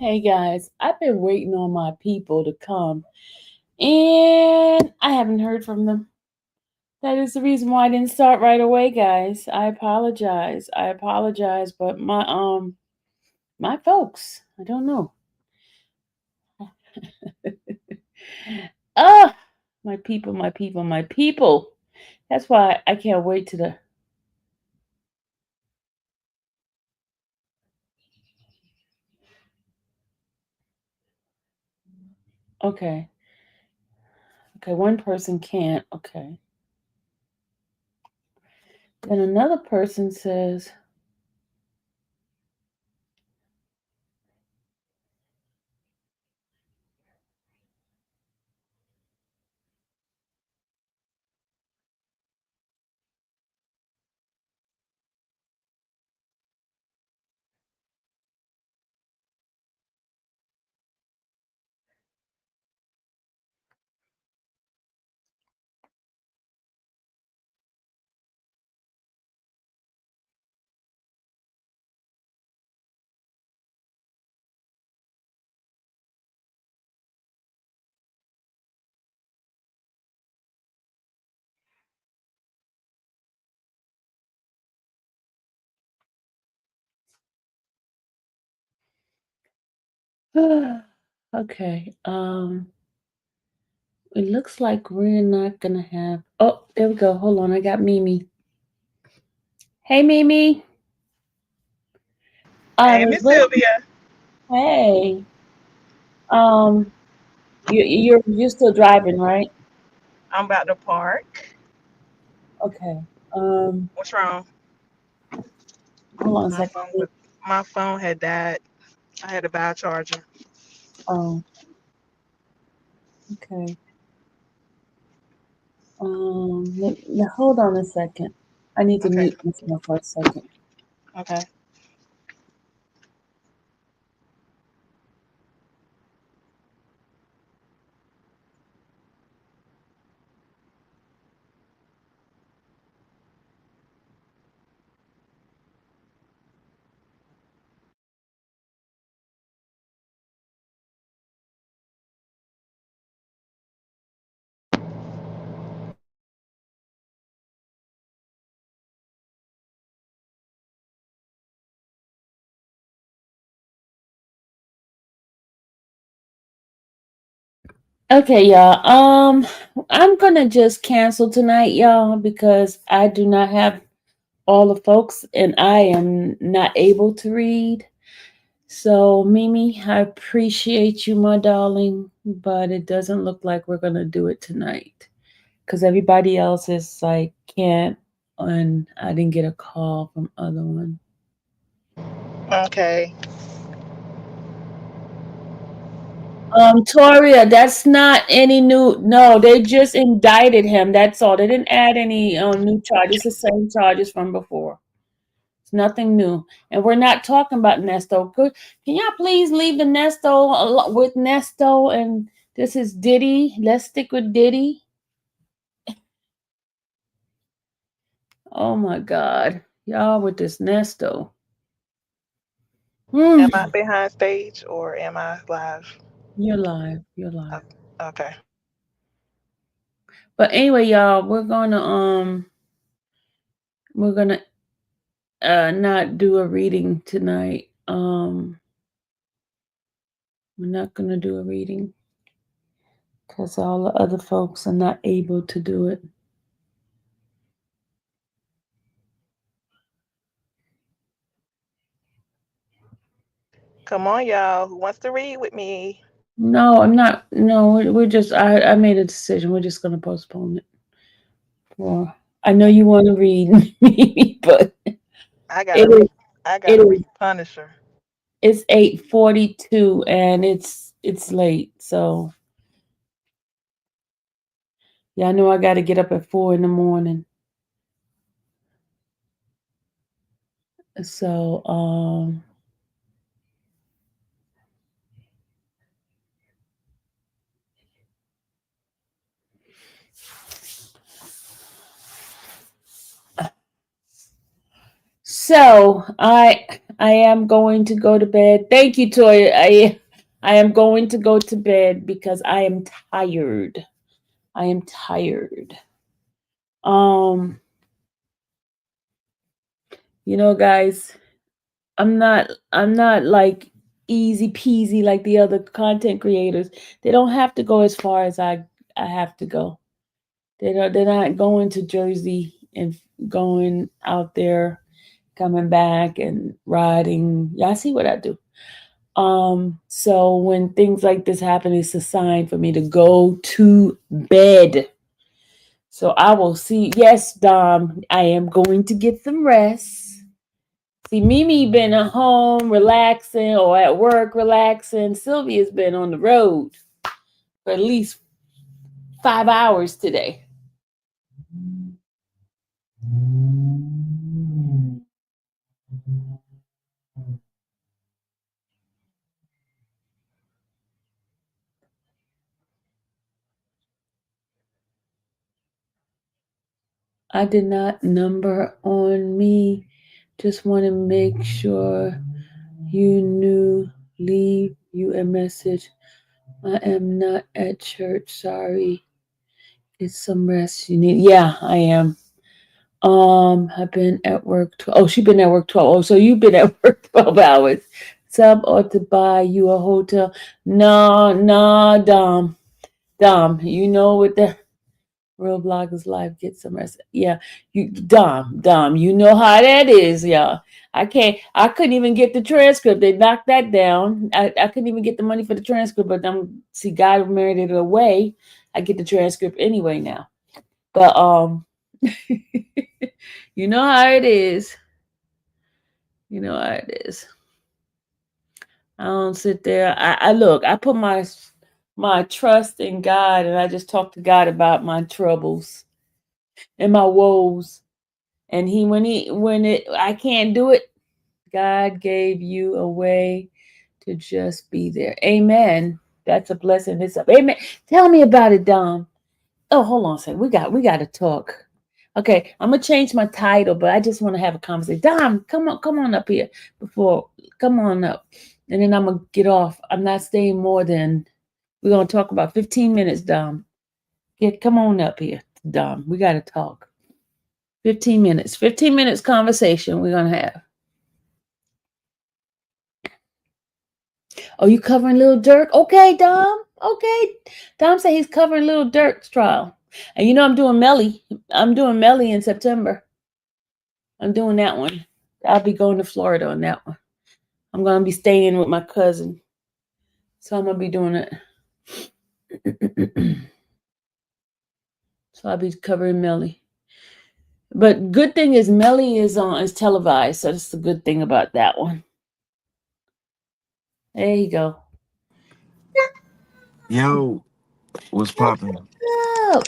Hey guys, I've been waiting on my people to come and I haven't heard from them. That is the reason why I didn't start right away, guys. I apologize. But my folks, I don't know. Ah, my people. That's why I can't wait to the okay. Okay, one person can't. Okay. Then another person says, okay. It looks like we're not gonna have. Oh, there we go. Hold on, I got Mimi. Hey, Mimi. Hey, Miss Miss Lily. Sylvia. Hey. Um, you're still driving, right? I'm about to park. Okay. Um, What's wrong? hold on a My second. phone was, my phone had died. I had to buy a charger. Oh, okay. Hold on a second. I need to Okay. mute myself for a second. Okay. Okay, y'all. I'm gonna just cancel tonight, y'all, because I do not have all the folks, and I am not able to read. So, Mimi, I appreciate you, my darling, but it doesn't look like we're gonna do it tonight because everybody else is like can't, and I didn't get a call from other one. Okay. Toria, that's not any new. No, they just indicted him. That's all. They didn't add any new charges. It's the same charges from before. It's nothing new. And we're not talking about Nesto. Can y'all please leave the Nesto with Nesto? And this is Diddy. Let's stick with Diddy. Oh my God. Y'all with this Nesto. Am Mm, I behind stage or am I live? you're live. You're live. O- Okay. But anyway, y'all, we're gonna not do a reading tonight. We're not gonna do a reading because all the other folks are not able to do it. Come on, y'all. Who wants to read with me? No, I'm not. No, we're just. I made a decision. We're just gonna postpone it. Well, I know you want to read me, but I it gotta is. read. I It gotta is. read Punisher. It's 8:42, and it's late. So yeah, I know I got to get up at 4 in the morning. So So I am going to go to bed. Thank you, Toya. I am going to go to bed because I am tired. I am tired. Um, guys, I'm not like easy peasy like the other content creators. They don't have to go as far as I have to go. They're not going to Jersey and going out there, coming back and riding. Y'all see what I do. So when things like this happen, it's a sign for me to go to bed. So I will see. Yes, Dom, I am going to get some rest. See, Mimi been at home relaxing or at work relaxing. Sylvia's been on the road for at least 5 hours today. I did not number on me. Just want to make sure you knew. Leave you a message. I am not at church. Sorry. Get some rest you need. Yeah, I am. I've been at work. She been at work 12. Oh, so you've been at work 12 hours. Sub ought to buy you a hotel. No, no, Dom. You know what the real bloggers live, get some rest. Yeah, Dom, you know how that is, y'all. I couldn't even get the transcript. They knocked that down. I couldn't even get the money for the transcript, but see, God married it away. I get the transcript anyway now. But you know how it is. You know how it is. I don't sit there. I look, I put my trust in God, and I just talk to God about my troubles and my woes. And I can't do it, God gave you a way to just be there. Amen. That's a blessing. It's up. Amen. Tell me about it, Dom. Oh, hold on a second. We got to talk. Okay, I'm gonna change my title, but I just want to have a conversation. Dom, come on up here come on up. And then I'm gonna get off. I'm not staying more than we're gonna talk about 15 minutes, Dom. Come on up here, Dom. We gotta talk. 15 minutes. 15 minutes conversation we're gonna have. Oh, you covering Little Dirk? Okay, Dom. Okay. Dom said he's covering Little Dirk's trial. And I'm doing Melly. I'm doing Melly in September. I'm doing that one. I'll be going to Florida on that one. I'm going to be staying with my cousin. So I'm going to be doing it. So I'll be covering Melly. But good thing is Melly is televised. So that's the good thing about that one. There you go. Yo, what's popping? Oh.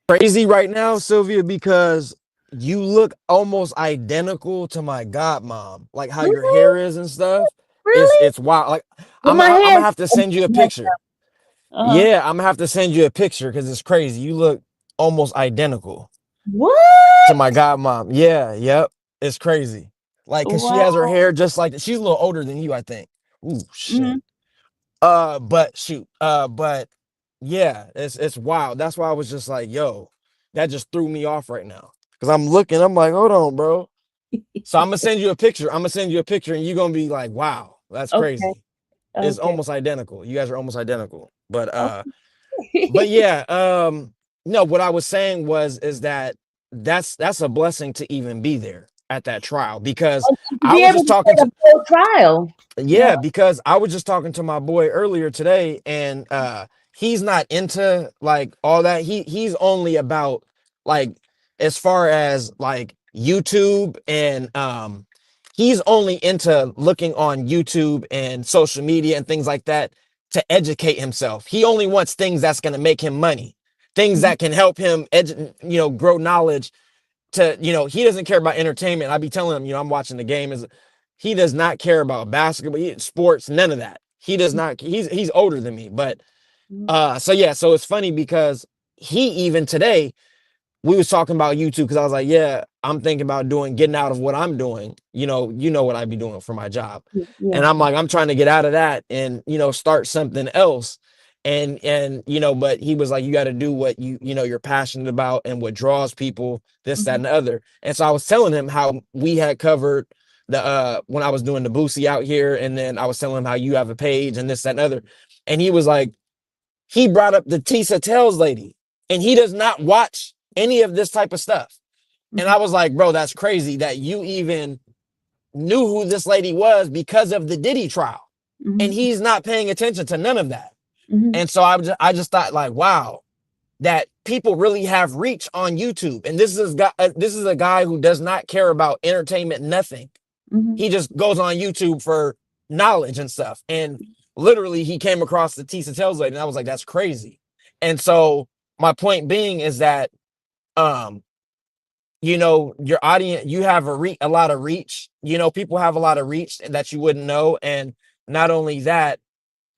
Crazy right now, Sylvia, because you look almost identical to my godmom. Like how your hair is and stuff. Really? It's wild. Like Well, I'm my hair gonna have to send you a picture. Yeah, I'm gonna have to send you a picture because it's crazy. You look almost identical What? to my godmom. Yeah, yep. It's crazy. Like, cause she has her hair just like she's a little older than you, I think. Ooh, shit. But shoot, but yeah, it's wild. That's why I was just like, yo, that just threw me off right now. Cause I'm looking, I'm like, hold on, bro. So I'm gonna send you a picture. And you're gonna be like, wow, that's crazy. Okay. It's almost identical. You guys are almost identical. But yeah, no, what I was saying is that that's a blessing to even be there at that trial because I was just talking to the trial. yeah, because I was just talking to my boy earlier today, and he's not into like all that. He's only about like as far as like YouTube and he's only into looking on YouTube and social media and things like that to educate himself. He only wants things that's gonna make him money, things that can help him grow knowledge he doesn't care about entertainment. I be telling him, I'm watching the game. He does not care about basketball, sports, none of that. He does not. He's older than me, but so it's funny because he even today we was talking about YouTube because I was like, yeah, I'm thinking about getting out of what I'm doing. You know what I'd be doing for my job. Yeah. And I'm like, I'm trying to get out of that and, start something else. And, but he was like, you got to do what you're passionate about and what draws people, this, that, and the other. And so I was telling him how we had covered when I was doing the Boosie out here. And then I was telling him how you have a page and this, that, and other. And he was like, he brought up the Tisa Tells lady, and he does not watch any of this type of stuff. And I was like, bro, that's crazy that you even knew who this lady was because of the Diddy trial. And he's not paying attention to none of that. And so I just thought like, wow, that people really have reach on YouTube. And this is a guy who does not care about entertainment, nothing. He just goes on YouTube for knowledge and stuff. And literally he came across the Tisa Tells lady, and I was like, that's crazy. And so my point being is that, your audience, you have a lot of reach, people have a lot of reach that you wouldn't know. And not only that,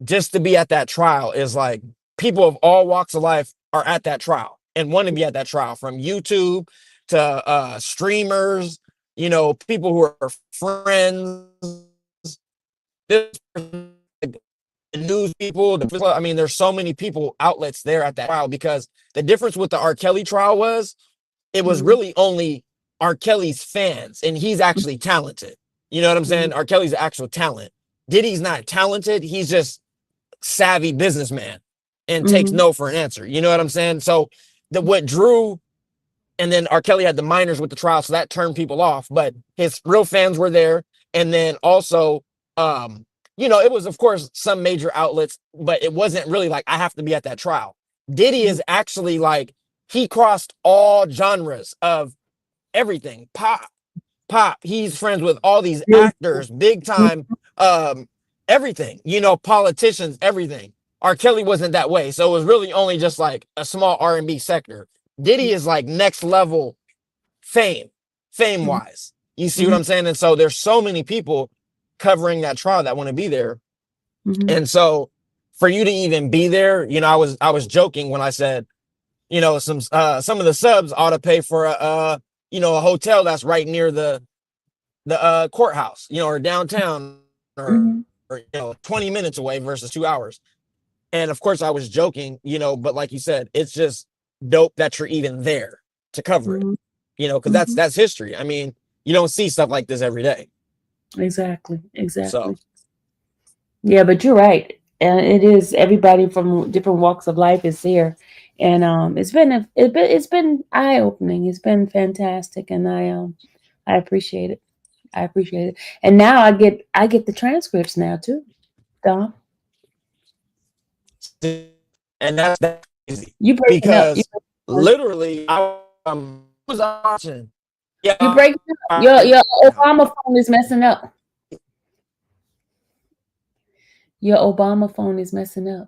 just to be at that trial is like people of all walks of life are at that trial and want to be at that trial, from YouTube to streamers, people who are friends, this news people. I mean, there's so many people, outlets there at that trial, because the difference with the R. Kelly trial was it was really only R. Kelly's fans, and he's actually talented. You know what I'm saying? R. Kelly's actual talent. Diddy's not talented. He's just savvy businessman and takes no for an answer. You know what I'm saying? So what drew, and then R. Kelly had the minors with the trial, so that turned people off, but his real fans were there. And then also, it was, of course, some major outlets, but it wasn't really like, I have to be at that trial. Diddy is actually like, he crossed all genres of everything. Pop. He's friends with all these actors, big time, everything, politicians, everything. R. Kelly wasn't that way. So it was really only just like a small R&B sector. Diddy is like next level fame wise. You see what I'm saying? And so there's so many people covering that trial that want to be there. And so for you to even be there, I was joking when I said, some of the subs ought to pay for a hotel that's right near the courthouse, or downtown, or 20 minutes away versus 2 hours. And of course I was joking, but like you said, it's just dope that you're even there to cover it, because that's history. I mean, you don't see stuff like this every day. Exactly. So Yeah, but you're right. And it is, everybody from different walks of life is here. And it's been eye-opening. It's been fantastic, and I appreciate it. And now I get the transcripts now too, Dom. and that's easy, You breaking up. because literally I was watching. Yeah, You breaking up. Your Obama phone is messing up. Your Obama phone is messing up.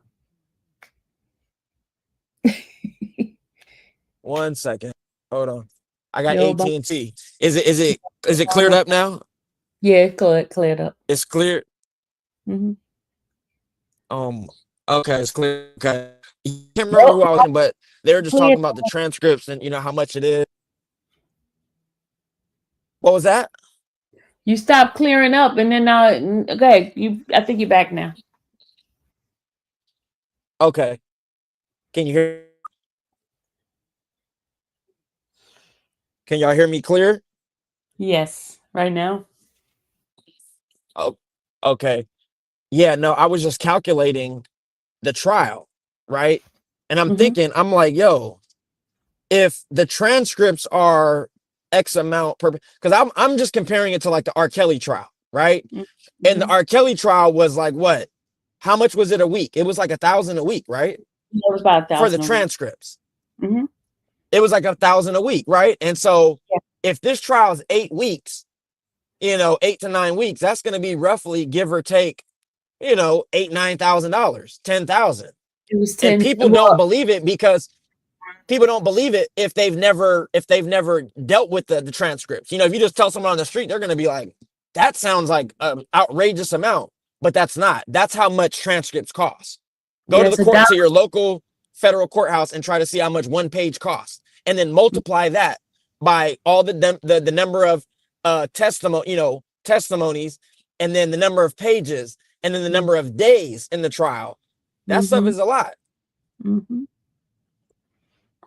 1 second. Hold on. I got Your AT&T. Is it cleared up now? Yeah, cleared up. It's cleared. Mhm. Okay, it's clear. Okay. You can't remember who I was in, but they were just Clear. talking about the transcripts and how much it is. What was that? You stopped clearing up, and then now, okay, I think you're back now. Okay. Can you hear? Can y'all hear me clear? Yes, right now. Oh, okay. Yeah, no, I was just calculating the trial, right? And I'm thinking, I'm like, yo, if the transcripts are X amount per, because I'm just comparing it to like the R. Kelly trial, right? And the R. Kelly trial was like what? How much was it a week? It was like $1,000 a week, right? It was about 1,000 for the transcripts. Mm-hmm. It was like $1,000 a week, right? And so if this trial is 8 weeks, 8 to 9 weeks, that's going to be roughly, give or take, $8,000-9,000, $10,000. It was 10. And people don't believe it, because people don't believe it if they've never dealt with the transcripts. If you just tell someone on the street, they're going to be like, that sounds like an outrageous amount, but that's not. That's how much transcripts cost. Go to the court, to your local federal courthouse, and try to see how much one page costs. and then multiply that by all the number of testimonies, and then the number of pages, and then the number of days in the trial. That stuff is a lot.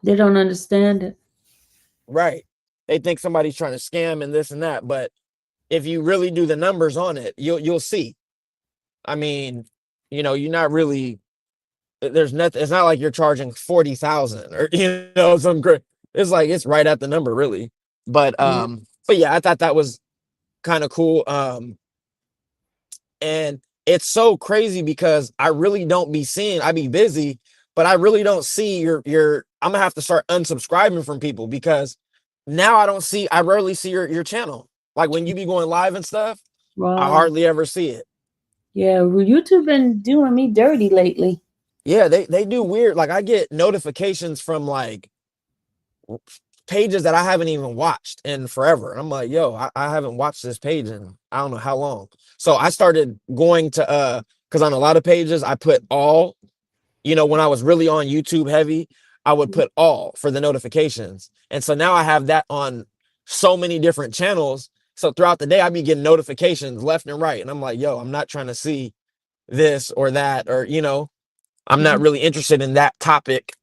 They don't understand it. Right. They think somebody's trying to scam and this and that, but if you really do the numbers on it, you'll see. I mean, you're not really, there's nothing, it's not like you're charging 40,000 or some great, it's like it's right at the number really. But yeah, I thought that was kind of cool. And it's so crazy because I really don't be seeing, I be busy, but I really don't see your I'm gonna have to start unsubscribing from people, because now I rarely see your channel. Like when you be going live and stuff, Wow. I hardly ever see it. Yeah, well, YouTube been doing me dirty lately. Yeah, they do weird. Like I get notifications from like pages that I haven't even watched in forever. I'm like, yo, I haven't watched this page in I don't know how long. So I started going to because on a lot of pages I put all, when I was really on YouTube heavy, I would put all for the notifications. And so now I have that on so many different channels. So throughout the day, I be getting notifications left and right. And I'm like, yo, I'm not trying to see this or that, or, I'm not really interested in that topic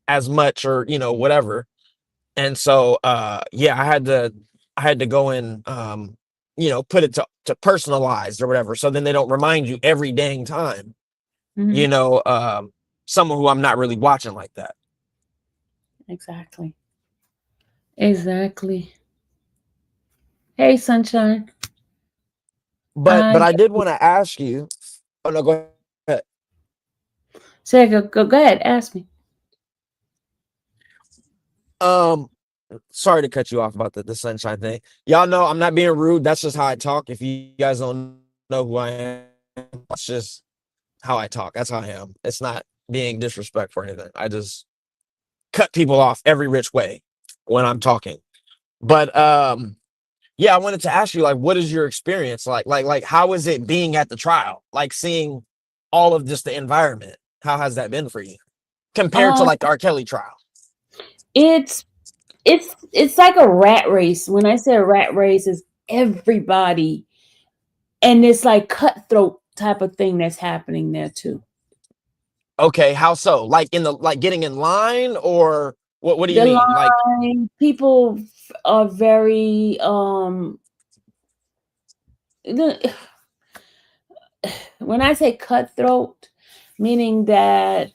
as much, or, whatever. And so, yeah, I had to go in, put it to personalized or whatever. So then they don't remind you every dang time, someone who I'm not really watching like that. Exactly. Hey, Sunshine. But I did want to ask you. Oh no, go ahead. Say go ahead, ask me. Sorry to cut you off about the Sunshine thing. Y'all know I'm not being rude. That's just how I talk. If you guys don't know who I am, that's just how I talk. That's how I am. It's not being disrespectful or anything. I just cut people off every which way when I'm talking. But yeah, I wanted to ask you, like, what is your experience like how is it being at the trial, like seeing all of just the environment? How has that been for you compared to like the R. Kelly trial? It's like a rat race. When I say a rat race, is everybody, and it's like cutthroat type of thing that's happening there too. Okay, how so? Like getting in line, or what do you mean? Like people are very when I say cutthroat, meaning that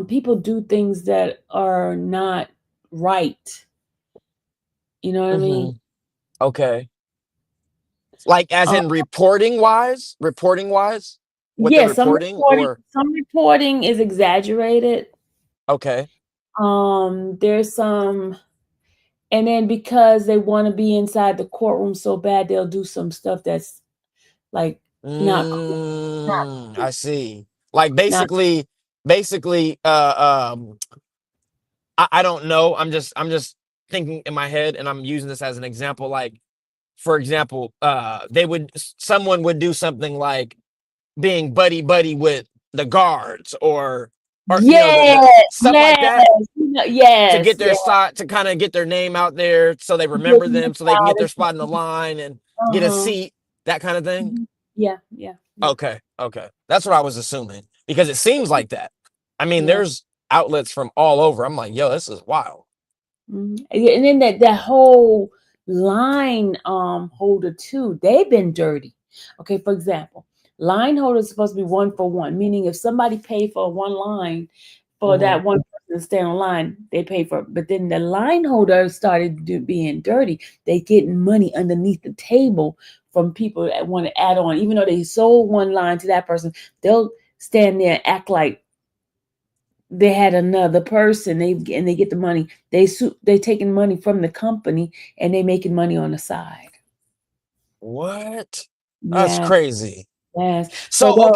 people do things that are not right. You know what I mean? Okay. Like as in reporting wise? With yeah, the reporting, some reporting is exaggerated. Okay. There's some, and then because they want to be inside the courtroom so bad, they'll do some stuff that's like not cool. I see. Like basically, I don't know. I'm just thinking in my head, and I'm using this as an example. Like, for example, someone would do something like being buddy with the guards, or stuff like that, to get their spot, to kind of get their name out there, so they remember them, so they can get their spot in the line and get a seat, that kind of thing. Yeah. Okay, that's what I was assuming, because it seems like that. I mean, there's outlets from all over. I'm like, yo, this is wild. And then that whole line holder too, they've been dirty. Okay, for example, line holder is supposed to be 1 for 1, meaning if somebody paid for one line for that one person to stay on line, they pay for it. But then the line holder started being dirty. They getting money underneath the table from people that want to add on, even though they sold one line to that person. They'll stand there and act like they had another person. They get the money. They taking money from the company, and they making money on the side. What? That's Yeah. crazy. Yes. So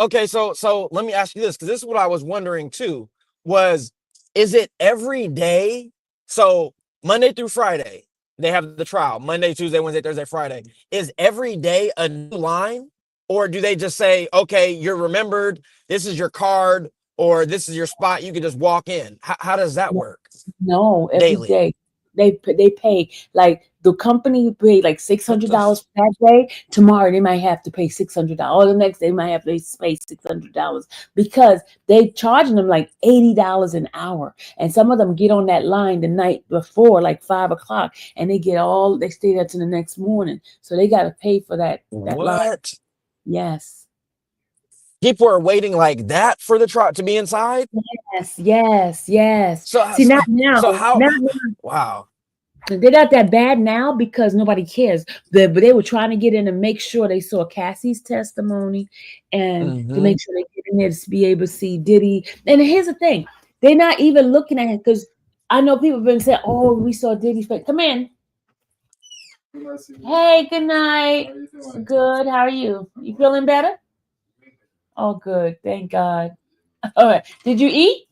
okay. So let me ask you this, because this is what I was wondering too. Is it every day? So Monday through Friday they have the trial. Monday, Tuesday, Wednesday, Thursday, Friday. Is every day a new line, or do they just say, okay, you're remembered, this is your card, or this is your spot, you can just walk in? How does that work? No, every Daily. day. They pay, like the company paid like $600 for that day. Tomorrow they might have to pay $600, or the next day they might have to pay $600 because they charging them like $80 an hour. And some of them get on that line the night before, like 5 o'clock, and they stay there till the next morning. So they got to pay for that line. What? Yes. People are waiting like that for the trial to be inside? Yes. So See, not now. So how? Now, Wow. they're not that bad now because nobody cares. But they were trying to get in and make sure they saw Cassie's testimony and to make sure they get in there to be able to see Diddy. And here's the thing. They're not even looking at it because I know people have been saying, oh, we saw Diddy's face. Come in. Hey, good night. Good. How are you? You feeling better? Oh, good. Thank God. All right. Did you eat?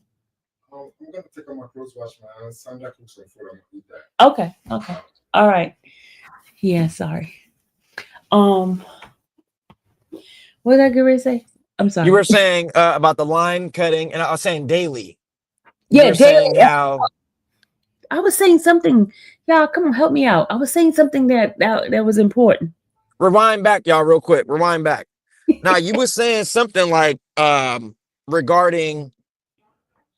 I'm gonna take out my clothes, wash my hands. Sandra cook some food. I'm gonna eat that. Okay. All right. Yeah, sorry. What did I get ready to say? I'm sorry. You were saying about the line cutting, and I was saying daily. Yeah, You're saying how I was saying something. Y'all, come on, help me out. I was saying something that was important. rewind back, y'all, real quick. Rewind back. Now you were saying something like regarding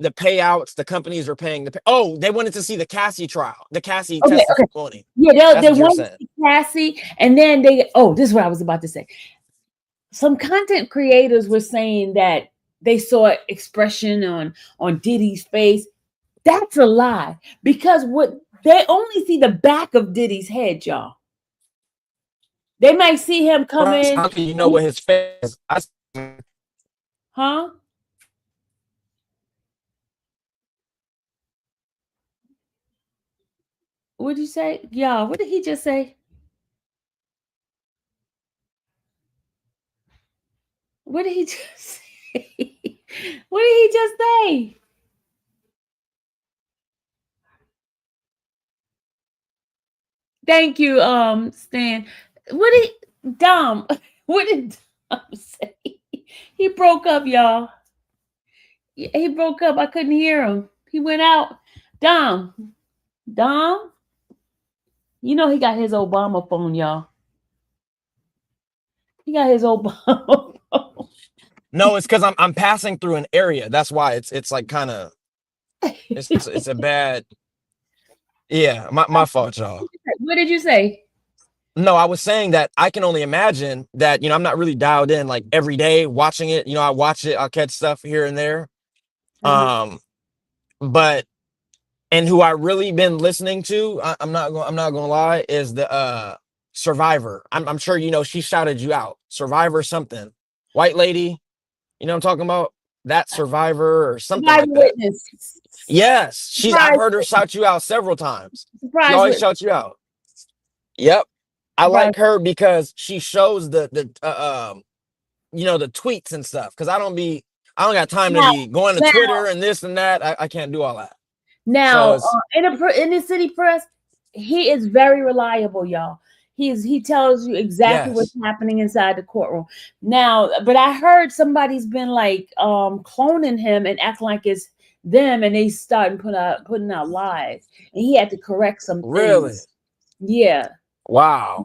the payouts the companies are paying. They wanted to see the Cassie trial, the Cassie testimony. Yeah, they wanted to see Cassie, and then this is what I was about to say. Some content creators were saying that they saw expression on Diddy's face. That's a lie, because they only see the back of Diddy's head, y'all. They might see him come in. How can you know what his face is? Huh? What did you say? Yeah, what did he just say? What did he just say? What did he just say? Thank you, Stan. What did Dom say? He broke up, y'all. He broke up. I couldn't hear him. He went out. Dom. You know he got his Obama phone, y'all. He got his Obama phone. No, it's because I'm passing through an area. That's why it's like kind of it's a bad. Yeah, my fault, y'all. What did you say? No, I was saying that I can only imagine that, I'm not really dialed in like every day watching it. I watch it, I'll catch stuff here and there. But who I really been listening to, I'm not gonna lie, is the Survivor. I'm sure she shouted you out. Survivor something. White lady, what I'm talking about? That Survivor or something like that. Witness. Yes, I've heard her shout you out several times. She always shouts you out. Yep. I like her because she shows the tweets and stuff. Because I don't got time to be going to Twitter and this and that. I can't do all that. Now, in the city press, he is very reliable, y'all. He tells you exactly what's happening inside the courtroom. Now, but I heard somebody's been like cloning him and acting like it's them, and they started putting out lies, and he had to correct some things. Really? Yeah. Wow.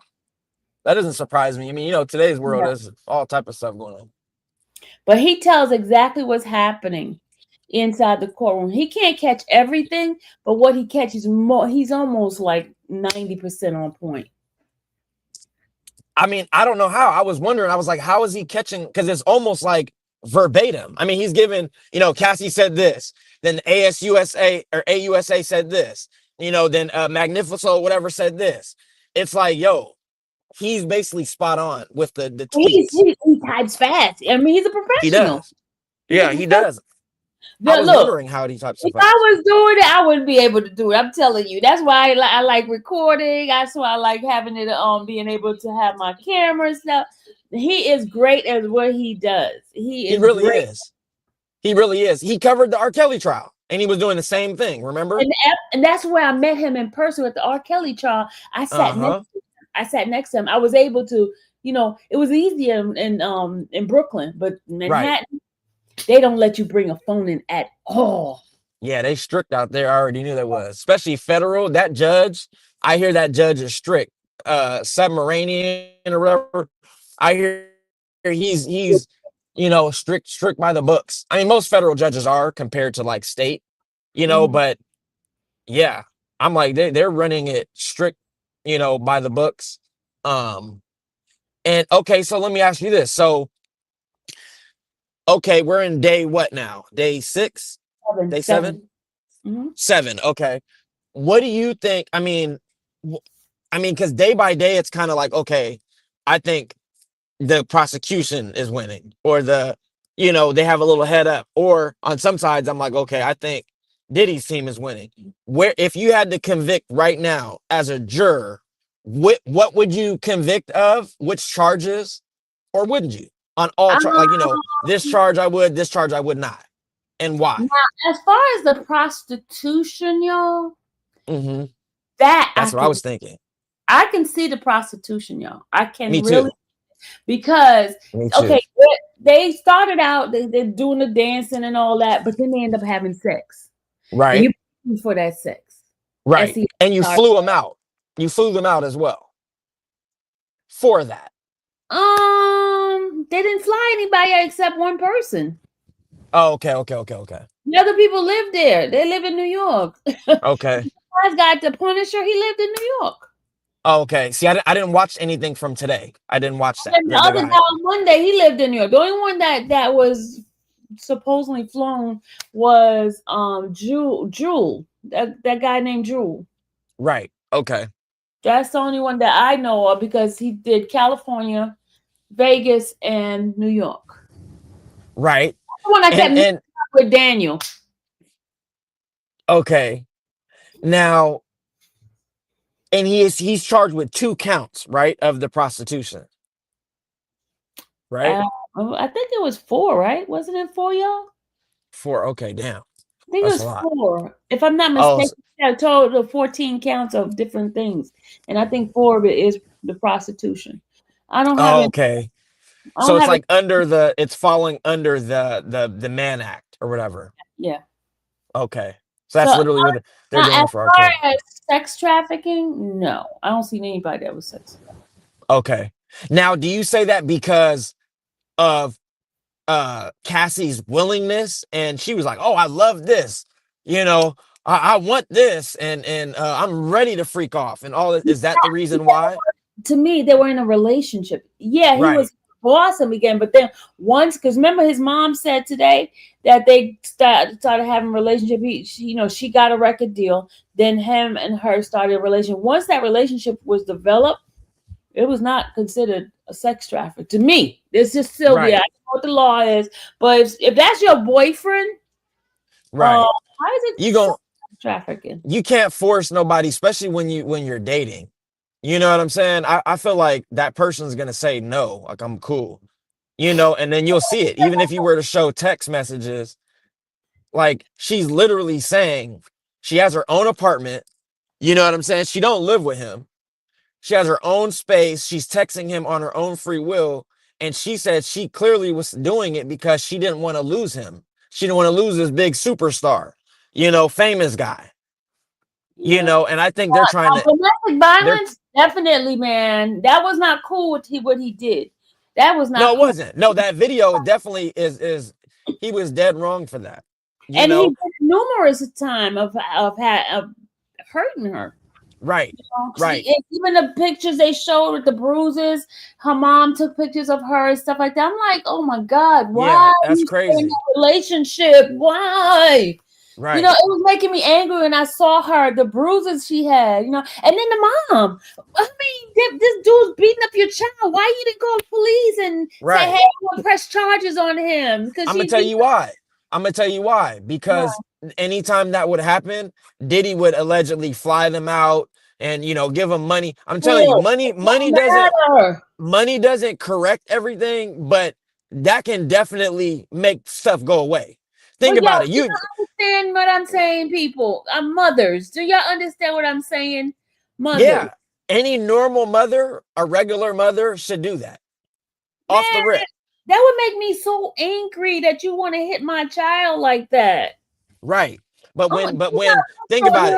That doesn't surprise me. I mean, today's world there's all type of stuff going on. But he tells exactly what's happening inside the courtroom. He can't catch everything, but what he catches more, he's almost like 90% on point. I mean, I don't know how. I was wondering. I was like, how is he catching? Because it's almost like verbatim. I mean, he's given, Cassie said this, then ASUSA or AUSA said this, then Magnifico, whatever, said this. It's like, yo, he's basically spot on with the tweets. He types fast. I mean, he's a professional. He does. Yeah, he does. I was wondering how he types. If I was doing it, I wouldn't be able to do it. I'm telling you. That's why I like recording. That's why I like having it being able to have my camera and stuff. He is great at what he does. He really is. He really is. He covered the R. Kelly trial, and he was doing the same thing. Remember? And that's where I met him in person at the R. Kelly trial. I sat next to him. I was able to, it was easier in Brooklyn, but Manhattan. They don't let you bring a phone in at all. Yeah, they strict out there. I already knew that was, especially federal. That judge, I hear that judge is strict. Submarinian or whatever. I hear he's strict by the books. I mean, most federal judges are compared to like state, but yeah, I'm like they're running it strict, by the books. And okay, so let me ask you this. So okay, we're in day what now? Day 6? Day 7? Mhm. 7. Okay. What do you think? I mean, because day by day, it's kind of like, okay, I think the prosecution is winning, or they have a little head up, or on some sides, I'm like, okay, I think Diddy's team is winning. Where, if you had to convict right now as a juror, what would you convict of? Which charges, or wouldn't you? On all, this charge I would, this charge I would not, and why? Now, as far as the prostitution, y'all, Mm-hmm. that That's what I was thinking. I can see the prostitution, y'all. I can Me really, too. because Me too. okay, they started out, they're doing the dancing and all that, but then they end up having sex. Right. And you pay for that sex. Right. And you flew them out. You flew them out as well. For that. They didn't fly anybody except one person. Oh, okay. The other people live there. They live in New York. Okay. This got the Punisher. He lived in New York. Oh, okay. See, I didn't watch anything from today. I didn't watch that. And the other guy on Monday, he lived in New York. The only one that was supposedly flown was Jewel. That guy named Jewel. Right. Okay. That's the only one that I know of, because he did California, Vegas, and New York. Right. The one I kept with Daniel. Okay. Now, and he's charged with 2 counts, right, of the prostitution. Right. I think it was 4, right? Wasn't it 4, y'all? 4. Okay. Damn. I think it was 4. If I'm not mistaken, a total of 14 counts of different things, and I think 4 of it is the prostitution. I don't have. Okay. So it's like it's falling under the Mann Act or whatever. Yeah. Okay. So that's literally what they're doing for our court. As far as sex trafficking, no, I don't see anybody that was sex trafficking. Okay. Now, do you say that because of Cassie's willingness, and she was like, "Oh, I love this, I want this, and I'm ready to freak off," and all that? Is that the reason why? To me, they were in a relationship. Yeah, he was awesome again, but then once, because remember, his mom said today that they started having a relationship. She got a record deal. Then him and her started a relationship. Once that relationship was developed, it was not considered a sex traffic to me. It's just Sylvia. I don't know what the law is, but if that's your boyfriend, right? How is it trafficking? You can't force nobody, especially when you're dating. You know what I'm saying? I feel like that person's gonna say no, like, I'm cool, and then you'll see it. Even if you were to show text messages, like, she's literally saying she has her own apartment. You know what I'm saying? She don't live with him. She has her own space. She's texting him on her own free will. And she said she clearly was doing it because she didn't want to lose him. She didn't want to lose this big superstar, famous guy. And I think they're trying to. Domestic violence, definitely, man. That was not cool what he did. That was not. No, it wasn't. No, that video definitely is. He was dead wrong for that. He did numerous times of hurting her. Right. Right. Even the pictures they showed with the bruises, her mom took pictures of her and stuff like that. I'm like, oh my God, why? Yeah, that's crazy. In a relationship, why? Right. It was making me angry when I saw her, the bruises she had, and then the mom. I mean, this dude's beating up your child. Why you didn't call the police and say, hey, I'm gonna press charges on him? Because I'm gonna tell you why. Because anytime that would happen, Diddy would allegedly fly them out and give them money. I'm telling you, money doesn't correct everything, but that can definitely make stuff go away. Think about it. You understand what I'm saying, people? Mothers, do y'all understand what I'm saying? Mothers. Yeah, any normal mother, a regular mother, should do that. Off the rip. That would make me so angry that you want to hit my child like that. Right. But Oh, when think about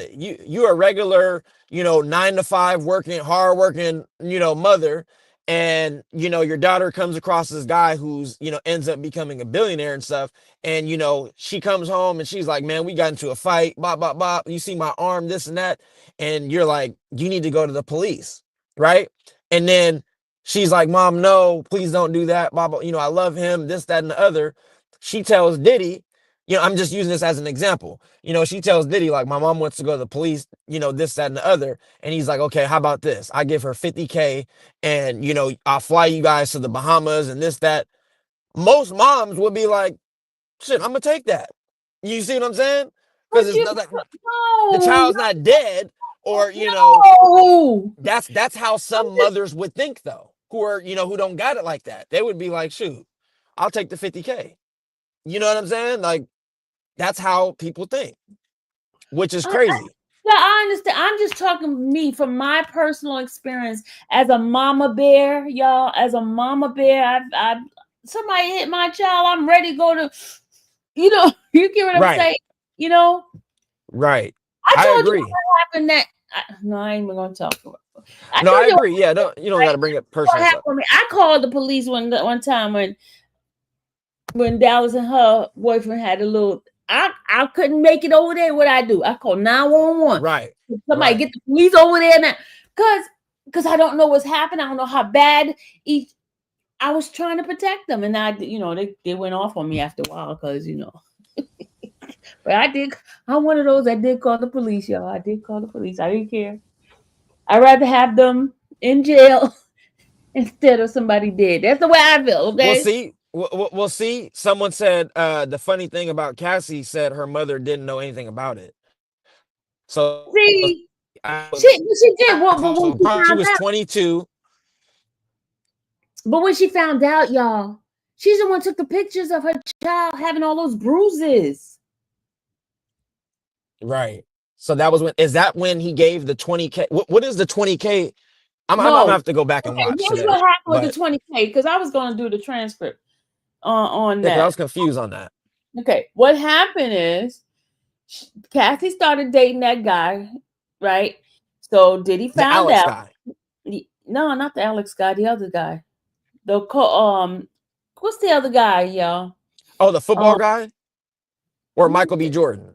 it. You're a regular, 9 to 5 working, hard working, mother, and your daughter comes across this guy who's, ends up becoming a billionaire and stuff. And she comes home and she's like, man, we got into a fight, blah, blah, blah. You see my arm, this and that. And you're like, you need to go to the police, right? And then she's like, mom, no, please don't do that. Blah, blah, I love him, this, that, and the other. She tells Diddy, I'm just using this as an example. She tells Diddy, like, my mom wants to go to the police, this, that, and the other. And he's like, okay, how about this? I give her $50K and, I'll fly you guys to the Bahamas and this, that. Most moms would be like, shit, I'm going to take that. You see what I'm saying? Because it's not like the child's not dead or, that's how some mothers would think, though, who are, who don't got it like that. They would be like, shoot, I'll take the 50K. You know what I'm saying? Like, that's how people think, which is crazy. Yeah, I understand. I'm just talking me from my personal experience as a mama bear, y'all. As a mama bear, I've somebody hit my child. I'm ready to go to, you get what I'm saying, Right. I told agree. you what happened that. No, I ain't even gonna talk about it. I agree. Yeah, you don't got to bring up personal stuff. I called the police one time when Dallas and her boyfriend had a little. I couldn't make it over there. What I do? I called 911. Right. Somebody get the police over there now, because I don't know what's happening. I don't know how bad I was trying to protect them, and they went off on me after a while because But I'm one of those that did call the police, y'all. I did call the police. I didn't care. I'd rather have them in jail instead of somebody dead. That's the way I feel. Okay. We'll see. Someone said the funny thing about Cassie said her mother didn't know anything about it. So see, she did. Well, she was 22. But when she found out, y'all, she's the one who took the pictures of her child having all those bruises. Right. So is that when he gave the 20K? What is the 20K? I'm gonna have to go back and watch. Here's what happened with the 20K, because I was going to do the transcript on that. I was confused on that. Okay, what happened is Cassie started dating that guy, right? So Diddy found out. Guy. No, not the Alex guy. The other guy. What's the other guy, y'all? Oh, the football guy, or Michael B. Jordan?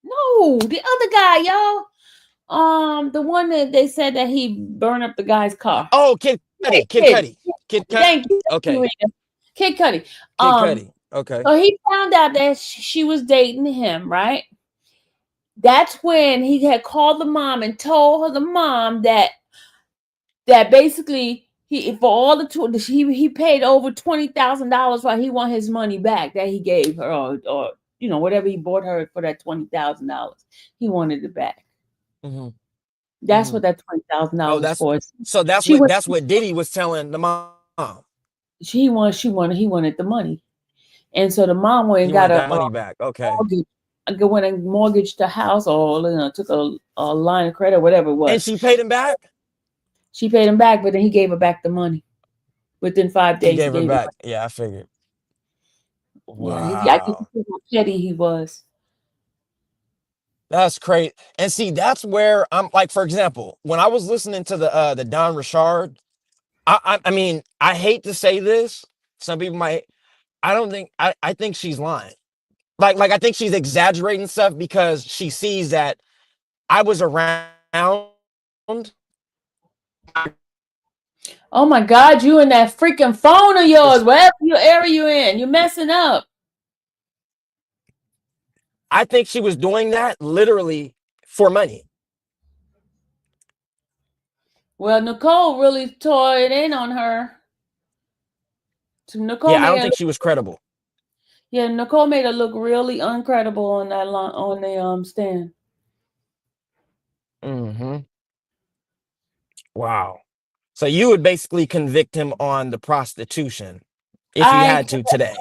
No, the other guy, y'all. The one that they said that he burned up the guy's car. Oh, Kid Cudi. Kid Cudi. Thank you. Okay. Kid Cudi. Kid Cudi. Okay. So he found out that she was dating him, right? That's when he had called the mom and told her, the mom, that basically he paid over $20,000 while he want his money back that he gave her, or whatever he bought her for that $20,000. He wanted it back. Mm-hmm. That's what that $20,000 was for. So that's what Diddy was telling the mom. He wanted the money, and so the mom went and got money back. Okay. Went and mortgaged the house, or took a line of credit, whatever it was. And she paid him back. She paid him back, but then he gave her back the money within 5 days. He gave her back. Yeah, I figured. Wow. Yeah, I can see how petty he was. That's crazy. And see, that's where I'm like, for example, when I was listening to the Don Richard, I mean, I hate to say this. Some people might. I think she's lying. Like I think she's exaggerating stuff because she sees that I was around. Oh my God, you and that freaking phone of yours, wherever area you in, you're messing up. I think she was doing that literally for money. Well, Nicole really tore it in on her. So Nicole, I don't think she was credible. Yeah, Nicole made her look really uncredible on that on the stand. Mm-hmm. Wow. So you would basically convict him on the prostitution if you had to today.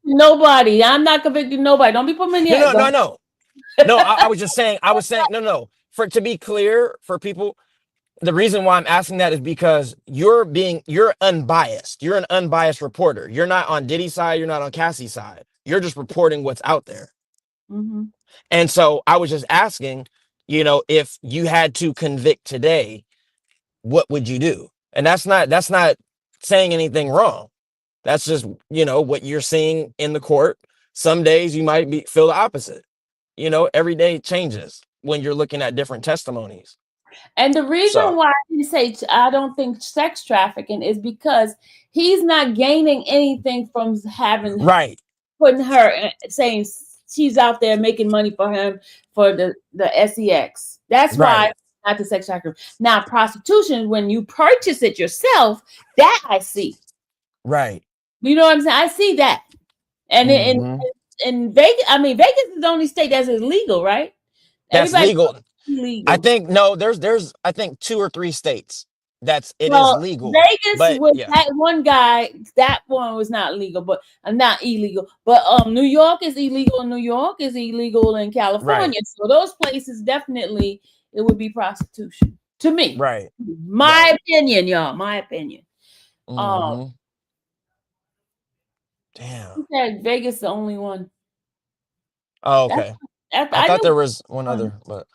Nobody. I'm not convicting nobody. Don't be putting me in there. No. No, I was just saying. No. To be clear for people, the reason why I'm asking that is because you're unbiased. You're an unbiased reporter. You're not on Diddy's side. You're not on Cassie's side. You're just reporting what's out there. Mm-hmm. And so I was just asking, if you had to convict today, what would you do? And that's not saying anything wrong. That's just, what you're seeing in the court. Some days you might feel the opposite. Every day changes when you're looking at different testimonies. And the reason why he say I don't think sex trafficking is because he's not gaining anything from having putting her saying she's out there making money for him for the sex. That's why not the sex trafficking. Now prostitution, when you purchase it yourself, that I see. Right. You know what I'm saying? I see that. And in Vegas, Vegas is the only state that's illegal, right? That's legal. Illegal. I think there's I think 2 or 3 states it is legal. Vegas with that one guy, that one was not legal, but not illegal. But New York is illegal. New York is illegal in California. Right. So those places definitely it would be prostitution to me. Right. My opinion, y'all. My opinion. Damn. Vegas is the only one. Oh, okay. I thought there was one other, but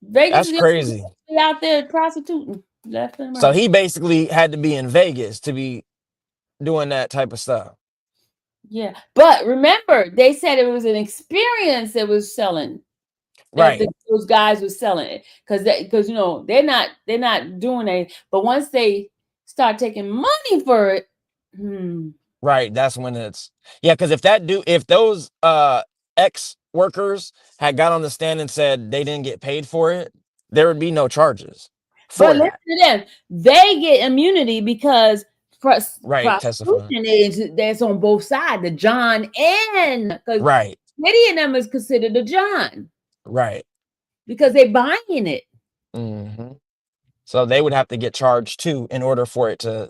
Vegas that's crazy. Out there prostituting left and right. So he basically had to be in Vegas to be doing that type of stuff. Yeah, but remember, they said it was an experience that was selling. Right. Those guys were selling it because they're not doing it. But once they start taking money for it, right, that's when it's because if those ex workers had got on the stand and said they didn't get paid for it, there would be no charges. But listen to them, they get immunity because prostitution is that's on both sides, the John and because Diddy and them is considered a John. Right. Because they're buying it. Mm-hmm. So they would have to get charged too in order for it to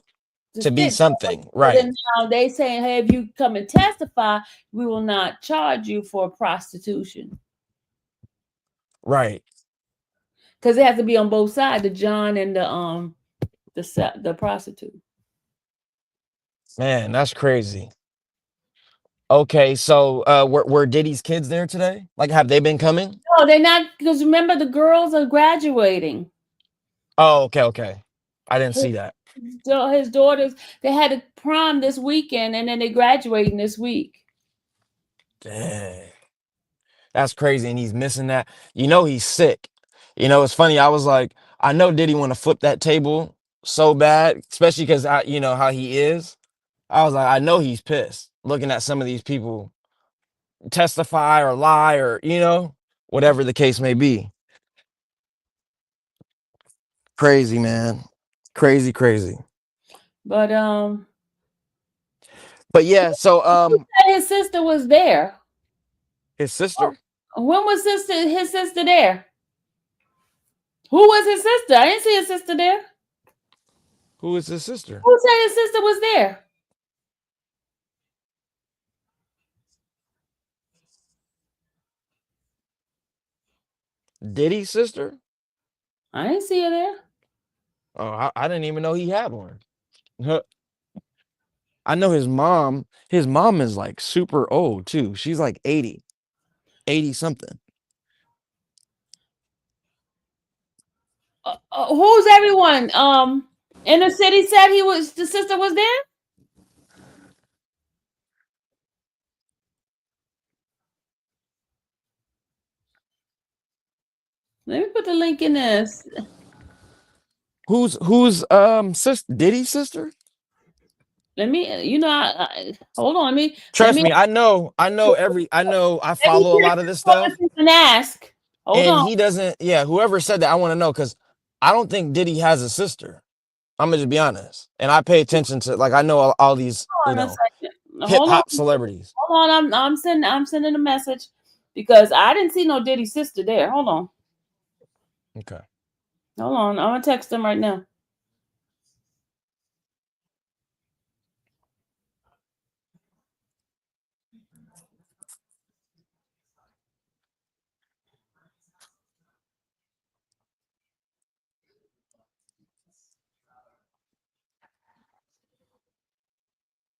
be something. Right. And now they saying, hey, if you come and testify, we will not charge you for prostitution. Right. Because it has to be on both sides, the John and the prostitute. Man, that's crazy. Okay, so were Diddy's kids there today? Like, have they been coming? No, they're not, because remember the girls are graduating. Oh, okay. I didn't see that. His daughters, they had a prom this weekend and then they graduating this week. Dang. That's crazy. And he's missing that. He's sick. It's funny. I was like, I know Diddy want to flip that table so bad, especially because how he is. I was like, I know he's pissed looking at some of these people testify or lie or, whatever the case may be. Crazy, man. Crazy. But yeah, so his sister was there. His sister? When was his sister there? Who was his sister? I didn't see his sister there. Who was his sister? Who said his sister was there? Diddy's sister? I didn't see her there. Oh, I didn't even know he had one. I know his mom. His mom is like super old too. She's like 80 something. Who's everyone? Inner City said the sister was there. Let me put the link in this. Who's sister? Diddy's sister? Let me, hold on. Trust me, I know. I follow a lot of this stuff. And ask. Hold on. He doesn't. Yeah, whoever said that, I want to know because I don't think Diddy has a sister. I'm gonna just be honest, and I pay attention to I know all these hip hop celebrities. Hold on, I'm sending a message because I didn't see no Diddy sister there. Hold on. Okay. Hold on, I'm gonna text them right now.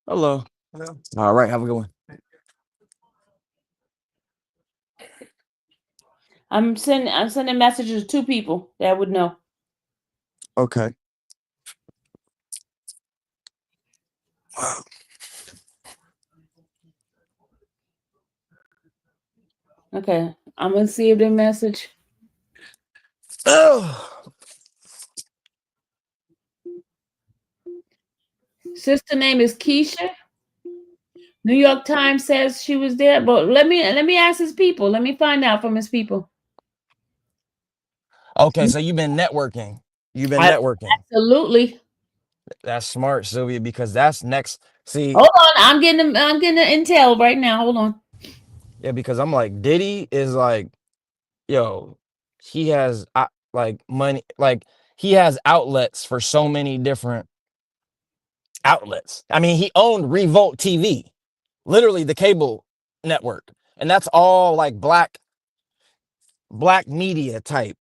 Hello. All right, have a good one. I'm sending messages to 2 people that would know. Okay. Okay, I'm gonna see if their message. Oh. Sister name is Keisha. New York Times says she was there, but let me ask his people. Let me find out from his people. Okay, so you've been networking. Absolutely. That's smart, Sylvia, because that's next. See, Hold on, I'm getting the intel right now. Hold on. yeah, because I'm like, Diddy is like, yo, he has like money, like he has outlets for so many different outlets. I mean, he owned Revolt TV, literally the cable network, and that's all like black media type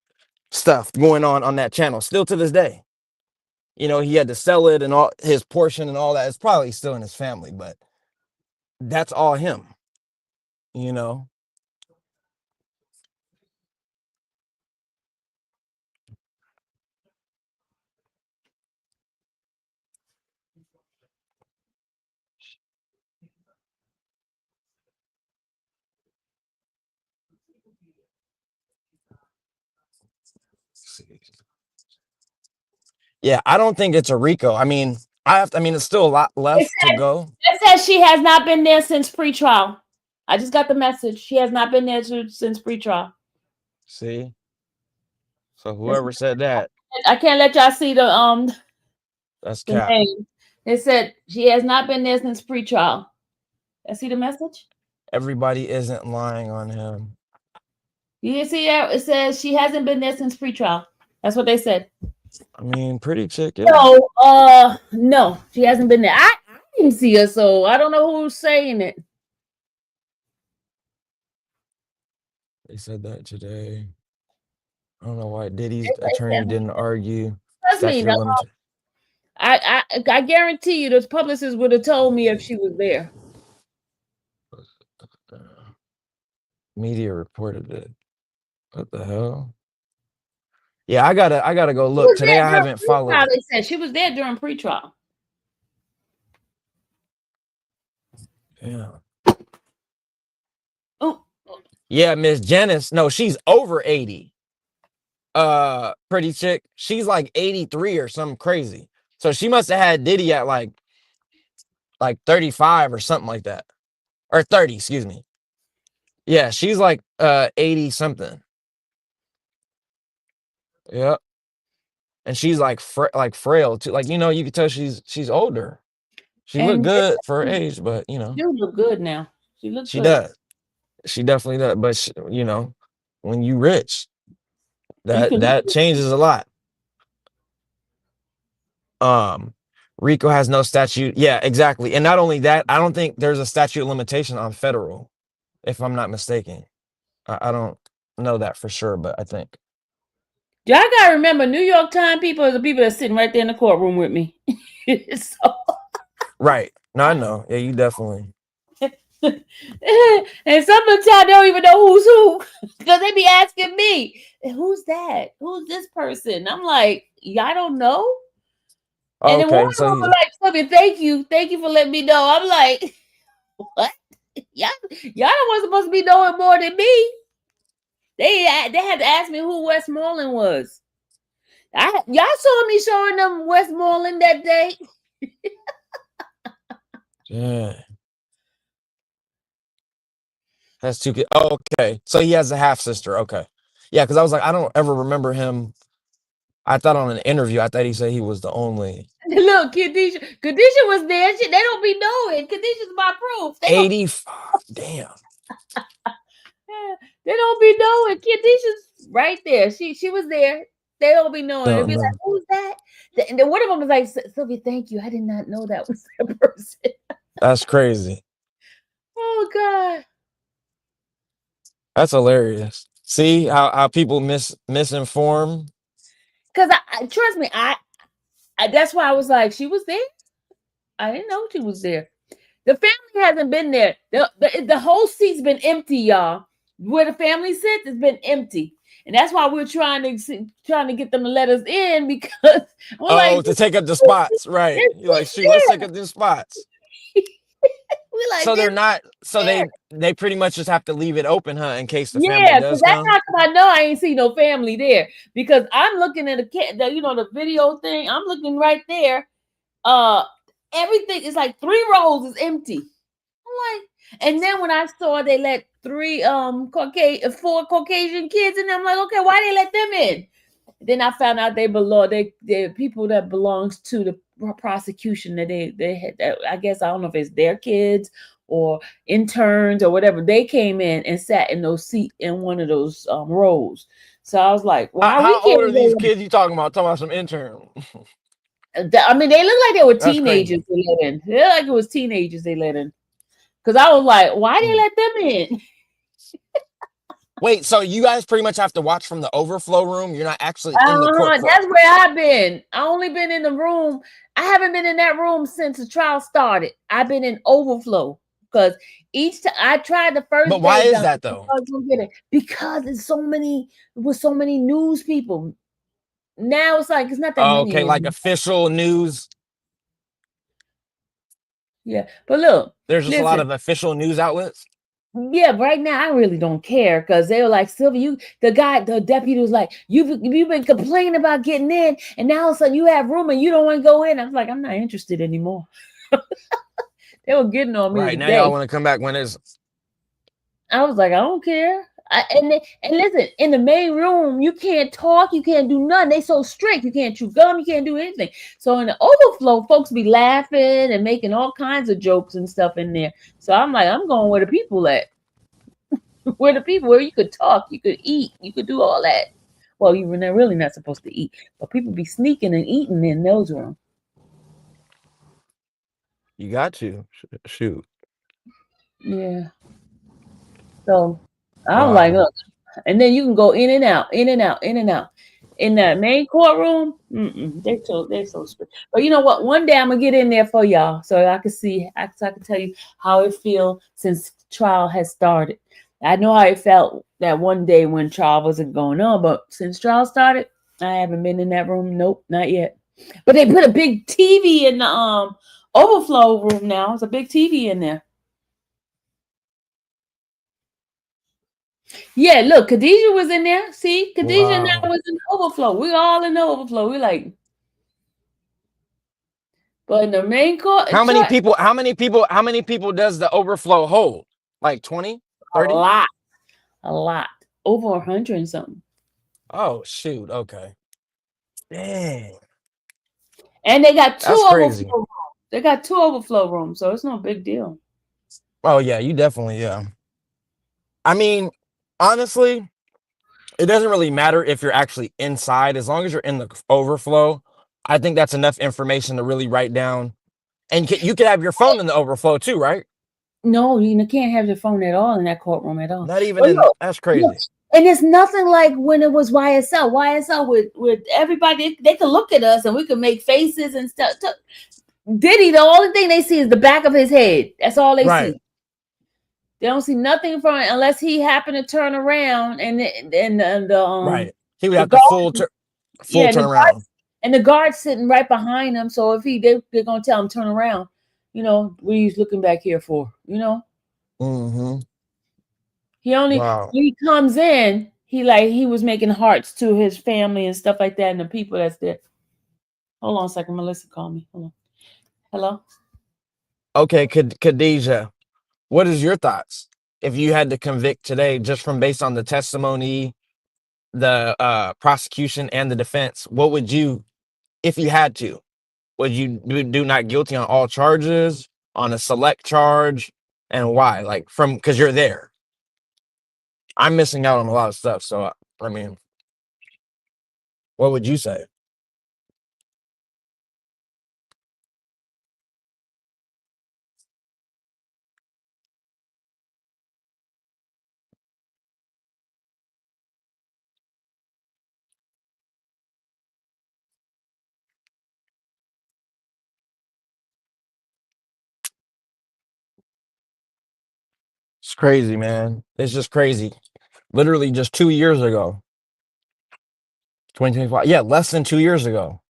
stuff going on that channel still to this day. You know, he had to sell it and all his portion and all that. It's probably still in his family, but that's all him, you know. Yeah, I don't think it's a RICO. I mean, it's still a lot left to go. It says she has not been there since pretrial. I just got the message. She has not been there since pretrial. See? So whoever said that, I can't let y'all see that's the cap. name. It said she has not been there since pretrial. I see the message. Everybody isn't lying on him. You see that? It says she hasn't been there since pretrial. That's what they said. I mean, pretty chick, yeah. So, no, she hasn't been there. I didn't see her, so I don't know who's saying it. They said that today. I don't know why Diddy's attorney didn't argue. Trust me, Statute of limitations. I guarantee you, the publicist would have told me if she was there. Media reported it. What the hell? Yeah, I gotta go look. Today I haven't followed. They said she was there during pretrial. Yeah. Oh. Yeah, Miss Janice. No, she's over 80. Pretty chick. She's like 83 or something crazy. So she must have had Diddy at like 35 or something like that. Or 30, excuse me. Yeah, she's like 80 something. Yep. And she's like frail too. Like, you know, you can tell she's older. She looked good for her age, but you know. She look good now. She looks She good. does. She definitely does. But she, you know, when you rich, that changes a lot. RICO has no statute. Yeah, exactly. And not only that, I don't think there's a statute of limitation on federal, if I'm not mistaken. I don't know that for sure, but I think. Y'all gotta remember, New York Times people are the people that's sitting right there in the courtroom with me. So. Right. No, I know. Yeah, you definitely. And some of the time they don't even know who's who because they be asking me, who's that? Who's this person? I'm like, y'all don't know? And then one of them was like, thank you for letting me know. I'm like, what? Y'all wasn't supposed to be knowing more than me. They had to ask me who Westmoreland was. Y'all saw me showing them Westmoreland that day. Yeah. Has 2 kids. Oh, okay. So he has a half sister. Okay. Yeah, because I was like, I don't ever remember him. I thought on an interview, I thought he said he was the only. Look, Kadisha was there. They don't be knowing. Kadisha's my proof. 85. Damn. They don't be knowing. Kadisha's right there. She was there. They don't be knowing. They'll be like, who's that? And then one of them was like, Sylvia, thank you. I did not know that was that person. That's crazy. Oh God. That's hilarious. See how people misinform. Because trust me, I that's why I was like, she was there. I didn't know she was there. The family hasn't been there. The whole seat's been empty, y'all. Where the family sits, it's been empty. And that's why we're trying to get them to let us in, because we're Oh, like, to take up the spots, right? You're like, shoot, let's take up these spots. we're like, So they're this not. So fair. they pretty much just have to leave it open, huh, in case the family Yeah, because does that's come. how come I know I ain't see no family there, because I'm looking at the video thing. I'm looking right there. Uh, everything is like 3 rows is empty. I'm like, and then when I saw they let 4 Caucasian kids in, I'm like, okay, why they let them in? Then I found out they're people that belongs to the prosecution, that they had that, I guess, I don't know if it's their kids or interns or whatever. They came in and sat in those seat in one of those rows. So I was like, why we How old are can't these go? kids you talking about? Talking about some intern. I mean, they look like they were That's teenagers crazy. they let in. They look like it was teenagers they let in. Because I was like, why they Hmm. let them in? Wait, so you guys pretty much have to watch from the overflow room? You're not actually in the court. That's where I've been. I only been in the room. I haven't been in that room since the trial started. I've been in overflow, because each time I tried the But first why day, is that though? because it's so many, with so many news people. Now it's like it's not that Oh, many okay, like anymore. official news. Yeah, but look, There's just a lot listen. of official news outlets. Yeah, right now I really don't care, because they were like, Sylvia, the deputy was like, you've been complaining about getting in, and now all of a sudden you have room and you don't want to go in. I was like, I'm not interested anymore. They were getting on me Right now, y'all today. want to come back when it's I was like, I don't care. And listen, in the main room, you can't talk, you can't do nothing. They so strict, you can't chew gum, you can't do anything. So in the overflow, folks be laughing and making all kinds of jokes and stuff in there. So I'm like, I'm going where the people at. Where you could talk, you could eat, you could do all that. Well, you were really not supposed to eat, but people be sneaking and eating in those rooms. you got to shoot. Yeah. So I'm like, Wow. look, and then you can go in and out, in and out, in and out. In the main courtroom, they're so strict. But you know what? One day I'm gonna get in there for y'all, so I can see, so I can tell you how it feels since trial has started. I know how it felt that one day when trial wasn't going on, but since trial started, I haven't been in that room. Nope, not yet. But they put a big TV in the overflow room now. It's a big TV in there. Yeah, look, Khadijah was in there. See, Khadijah and I Wow. was in the overflow. We're all in the overflow. We're like, but in the main court, How many church, people? How many people? How many people does the overflow hold? Like 20, a 30? lot, a lot, over 100 and something. Oh shoot. Okay. Dang. And they got 2 That's overflow crazy. rooms. They got 2 overflow rooms, so it's no big deal. Oh yeah, you definitely, yeah. I mean, honestly, it doesn't really matter if you're actually inside, as long as you're in the overflow. I think that's enough information to really write down. And you could have your phone in the overflow too, right? No, you can't have your phone at all in that courtroom at all. Not even But in. look, That's look, crazy. and it's nothing like when it was YSL. YSL with everybody, they could look at us and we could make faces and stuff. Diddy, the only thing they see is the back of his head. That's all they Right. see. They don't see nothing from it unless he happened to turn around and Right. He would the have to guard, full yeah, turn around. and the guard's sitting right behind him. So if they're gonna tell him turn around, what are you looking back here for? Mm-hmm. He only Wow. when he comes in, he was making hearts to his family and stuff like that, and the people that's there. Hold on a second, Melissa called me. Hold on. Hello. Okay, Khadijah, what is your thoughts if you had to convict today, just from based on the testimony, the prosecution and the defense? What would you, if you had to, would you do not guilty on all charges, on a select charge, and why? Like, from because you're there. I'm missing out on a lot of stuff. So I mean, what would you say? It's crazy, man. It's just crazy. Literally just 2 years ago. 2025. Yeah, less than 2 years ago.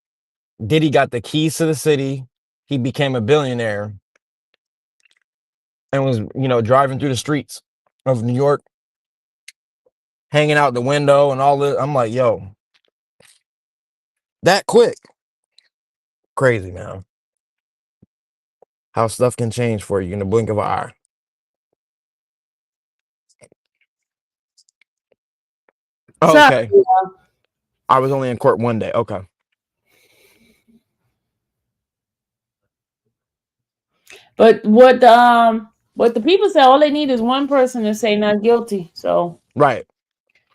Diddy got the keys to the city. He became a billionaire and was, driving through the streets of New York, hanging out the window and all this. I'm like, yo, that quick. Crazy, man. How stuff can change for you in the blink of an eye. Oh, Sorry, okay. I was only in court one day. Okay. but what the people say, all they need is one person to say not guilty. So Right.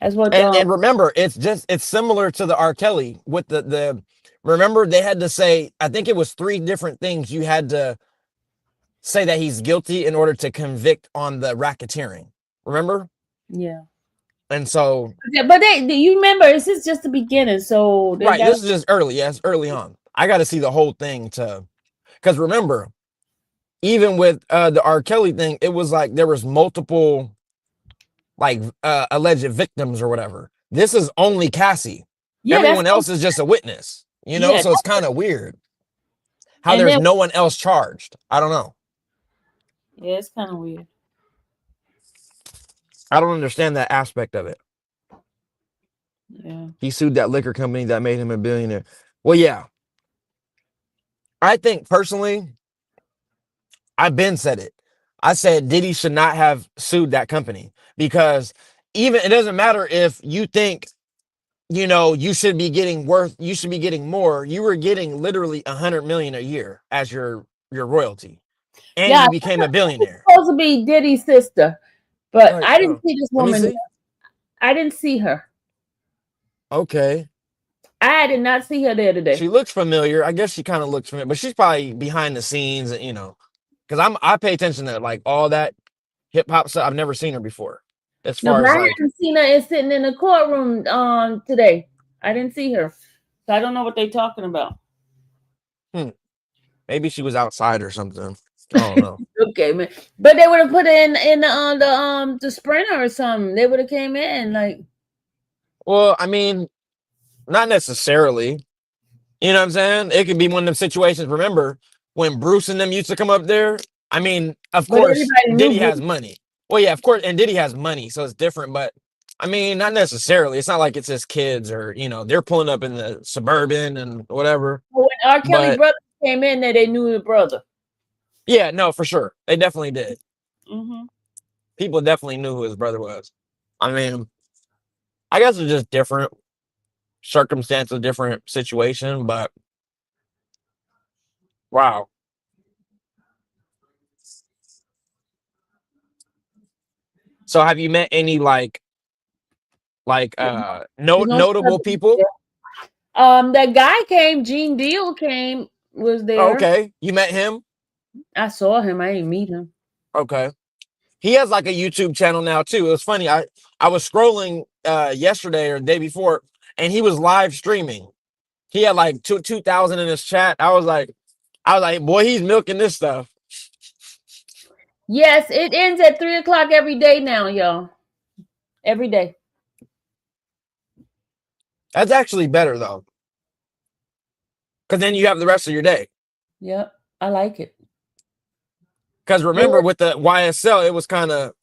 that's what. And remember, it's similar to the R. Kelly with the remember they had to say, I think it was 3 different things you had to say that he's guilty in order to convict on the racketeering. Remember? Yeah. And so, But you remember, this is just the beginning. So they right, got, this is just early. Yes, early on. I got to see the whole thing because remember, even with the R. Kelly thing, it was like there was multiple like alleged victims or whatever. This is only Cassie. yeah, Everyone else is just a witness, Yeah, so it's kind of weird how and there's then no one else charged. I don't know. yeah, it's kind of weird. I don't understand that aspect of it. Yeah. He sued that liquor company that made him a billionaire. Well, yeah. I think personally, I've been said it. I said Diddy should not have sued that company because even it doesn't matter if you think, you should be getting more. You were getting literally 100 million a year as your royalty. And Yeah, you became a billionaire. supposed to be Diddy's sister, but Right. I didn't see this Let me woman. see. I didn't see her. Okay. I did not see her there today. She looks familiar. I guess she kind of looks familiar, but she's probably behind the scenes, because I pay attention to like all that hip hop stuff. I've never seen her before. As No, far but as I like, haven't seen her sitting in the courtroom today. I didn't see her, so I don't know what they're talking about. maybe she was outside or something. I don't know. Okay, man. But they would have put it in the sprinter or something. They would have came in like. Well, I mean, not necessarily. You know what I'm saying? It could be one of them situations. Remember when Bruce and them used to come up there? I mean, of But course, everybody knew Diddy Bruce. has money. Well, yeah, of course, and Diddy has money, so it's different. But I mean, not necessarily. It's not like it's his kids or they're pulling up in the Suburban and whatever. When R. Kelly But brother came in there, they knew the brother. yeah, no, for sure, they definitely did. Mm-hmm. People definitely knew who his brother was. I mean, I guess it's just different circumstances, different situation, but wow. So have you met any notable people? That guy came, Gene Deal came, was there. Okay. You met him? I saw him. I didn't meet him. Okay. He has like a YouTube channel now too. It was funny. I was scrolling yesterday or the day before, and he was live streaming. He had like 2,000 in his chat. I was like, boy, he's milking this stuff. Yes, it ends at 3:00 every day now, y'all. Every day. That's actually better though, because then you have the rest of your day. Yep, I like it. Because remember, with the YSL, it was kind of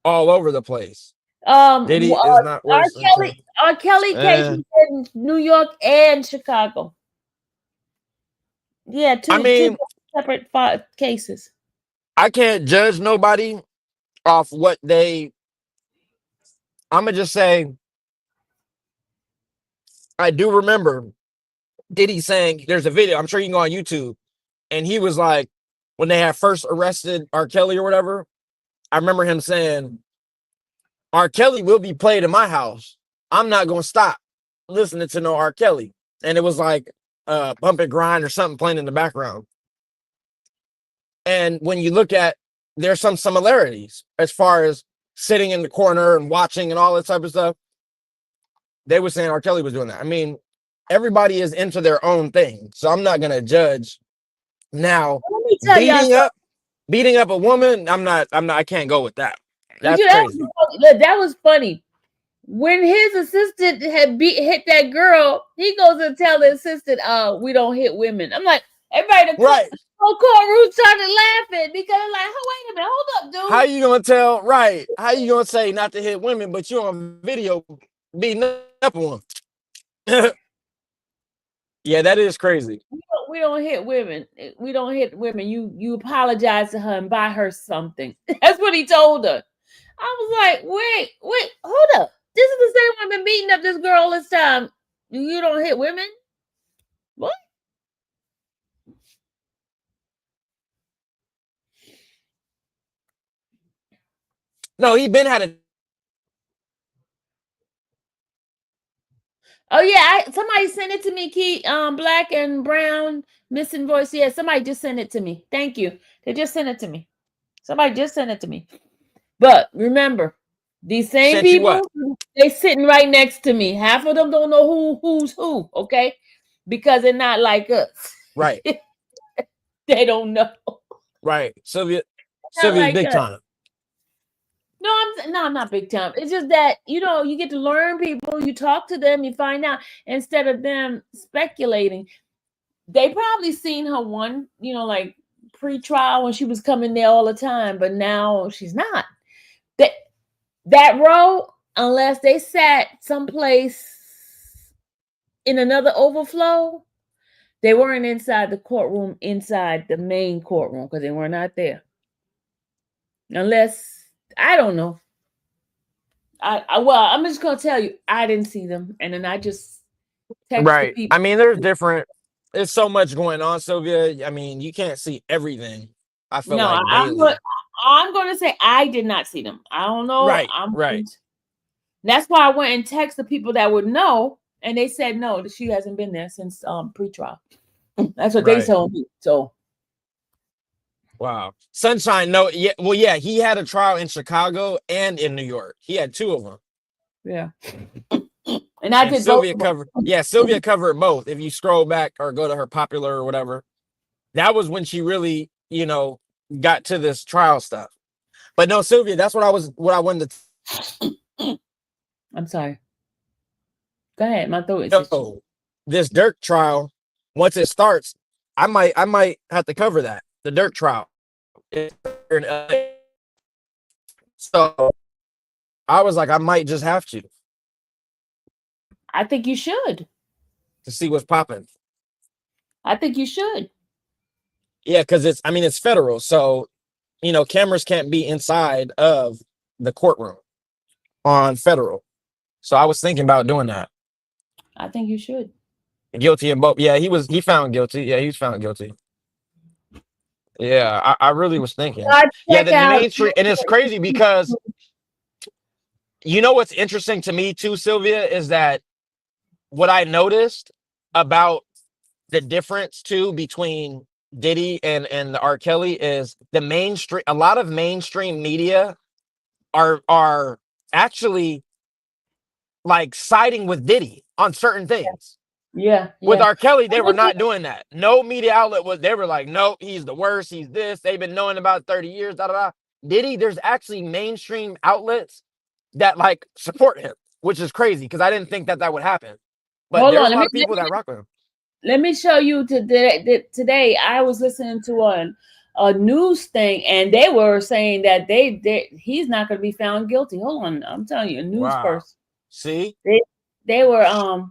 all over the place. Diddy is not R. Kelly case was in New York and Chicago. Yeah, two separate cases. I can't judge nobody off what they. I'm gonna just say, I do remember Diddy saying, "There's a video. I'm sure you can go on YouTube," and he was like, when they had first arrested R. Kelly or whatever. I remember him saying, "R. Kelly will be played in my house. I'm not gonna stop listening to no R. Kelly," and it was like Bump and Grind or something playing in the background. And when you look at, there's some similarities as far as sitting in the corner and watching and all that type of stuff. They were saying R. Kelly was doing that. I mean, everybody is into their own thing, so I'm not gonna judge. Now, Let me tell y'all beating up a woman, I can't go with that. That's You crazy. that was funny. When his assistant had hit that girl, he goes and tell the assistant, we don't hit women. I'm like, everybody in the Right. whole courtroom started laughing because I'm like, oh, wait a minute, hold up, dude. How you gonna tell? Right. How you gonna say not to hit women, but you on video beating up on them? Yeah, that is crazy. We don't hit women. We don't hit women. You apologize to her and buy her something. That's what he told her. I was like, wait, hold up. This is the same one been beating up this girl all this time. You don't hit women? What? No, he been had a. Oh yeah, somebody sent it to me. Key, black and brown missing voice. Yeah, somebody just sent it to me. Thank you. They just sent it to me. Somebody just sent it to me. But remember, these same Sent you what? people, they sitting right next to me. Half of them don't know who's who. Okay, because they're not like us. Right. They don't know. Right. Sylvia's like big us. time. No, I'm not big time. It's just that, you get to learn people, you talk to them, you find out, instead of them speculating. They probably seen her one, like pre-trial when she was coming there all the time, but now she's not. That row, unless they sat someplace in another overflow, they weren't inside the courtroom, inside the main courtroom, because they were not there. Unless, I don't know. I'm just gonna tell you, I didn't see them, and then I just text the Right. people. I mean, there's different. There's so much going on, Sylvia. I mean, you can't see everything. I feel No, like daily. I'm gonna say I did not see them. I don't know. Right. Right. That's why I went and texted the people that would know, and they said no, that she hasn't been there since pre-trial. That's what they Right. told me. So Wow. Sunshine, no, yeah, well, yeah, he had a trial in Chicago and in New York. He had two of them. yeah. And I And did Sylvia both. covered, yeah, Sylvia covered both. If you scroll back or go to her popular or whatever, that was when she really, got to this trial stuff. But no, Sylvia, that's what I wanted to. I'm sorry. Go ahead. My throat is No, this Dirk trial, once it starts, I might have to cover that. The Dirk trial. So I was like, I might just have to I think you should. see what's popping. I think you should. Yeah, because it's federal. So, cameras can't be inside of the courtroom on federal. So I was thinking about doing that. I think you should. Guilty of both. Yeah, he found guilty. Yeah, he was found guilty. Yeah, I really was thinking. Yeah, the mainstream, and it's crazy because what's interesting to me too, Sylvia, is that what I noticed about the difference too between Diddy and the R. Kelly is the mainstream. A lot of mainstream media are actually like siding with Diddy on certain things. Yeah. With R. Kelly, they were not doing that. No media outlet was. They were like, nope, he's the worst. He's this. They've been knowing about 30 years. Da da da. Diddy, there's actually mainstream outlets that like support him, which is crazy because I didn't think that would happen. But there's a lot of people that rock with him. Let me show you today. I was listening to a news thing, and they were saying that he's not going to be found guilty. Hold on, I'm telling you, a news person. See, they were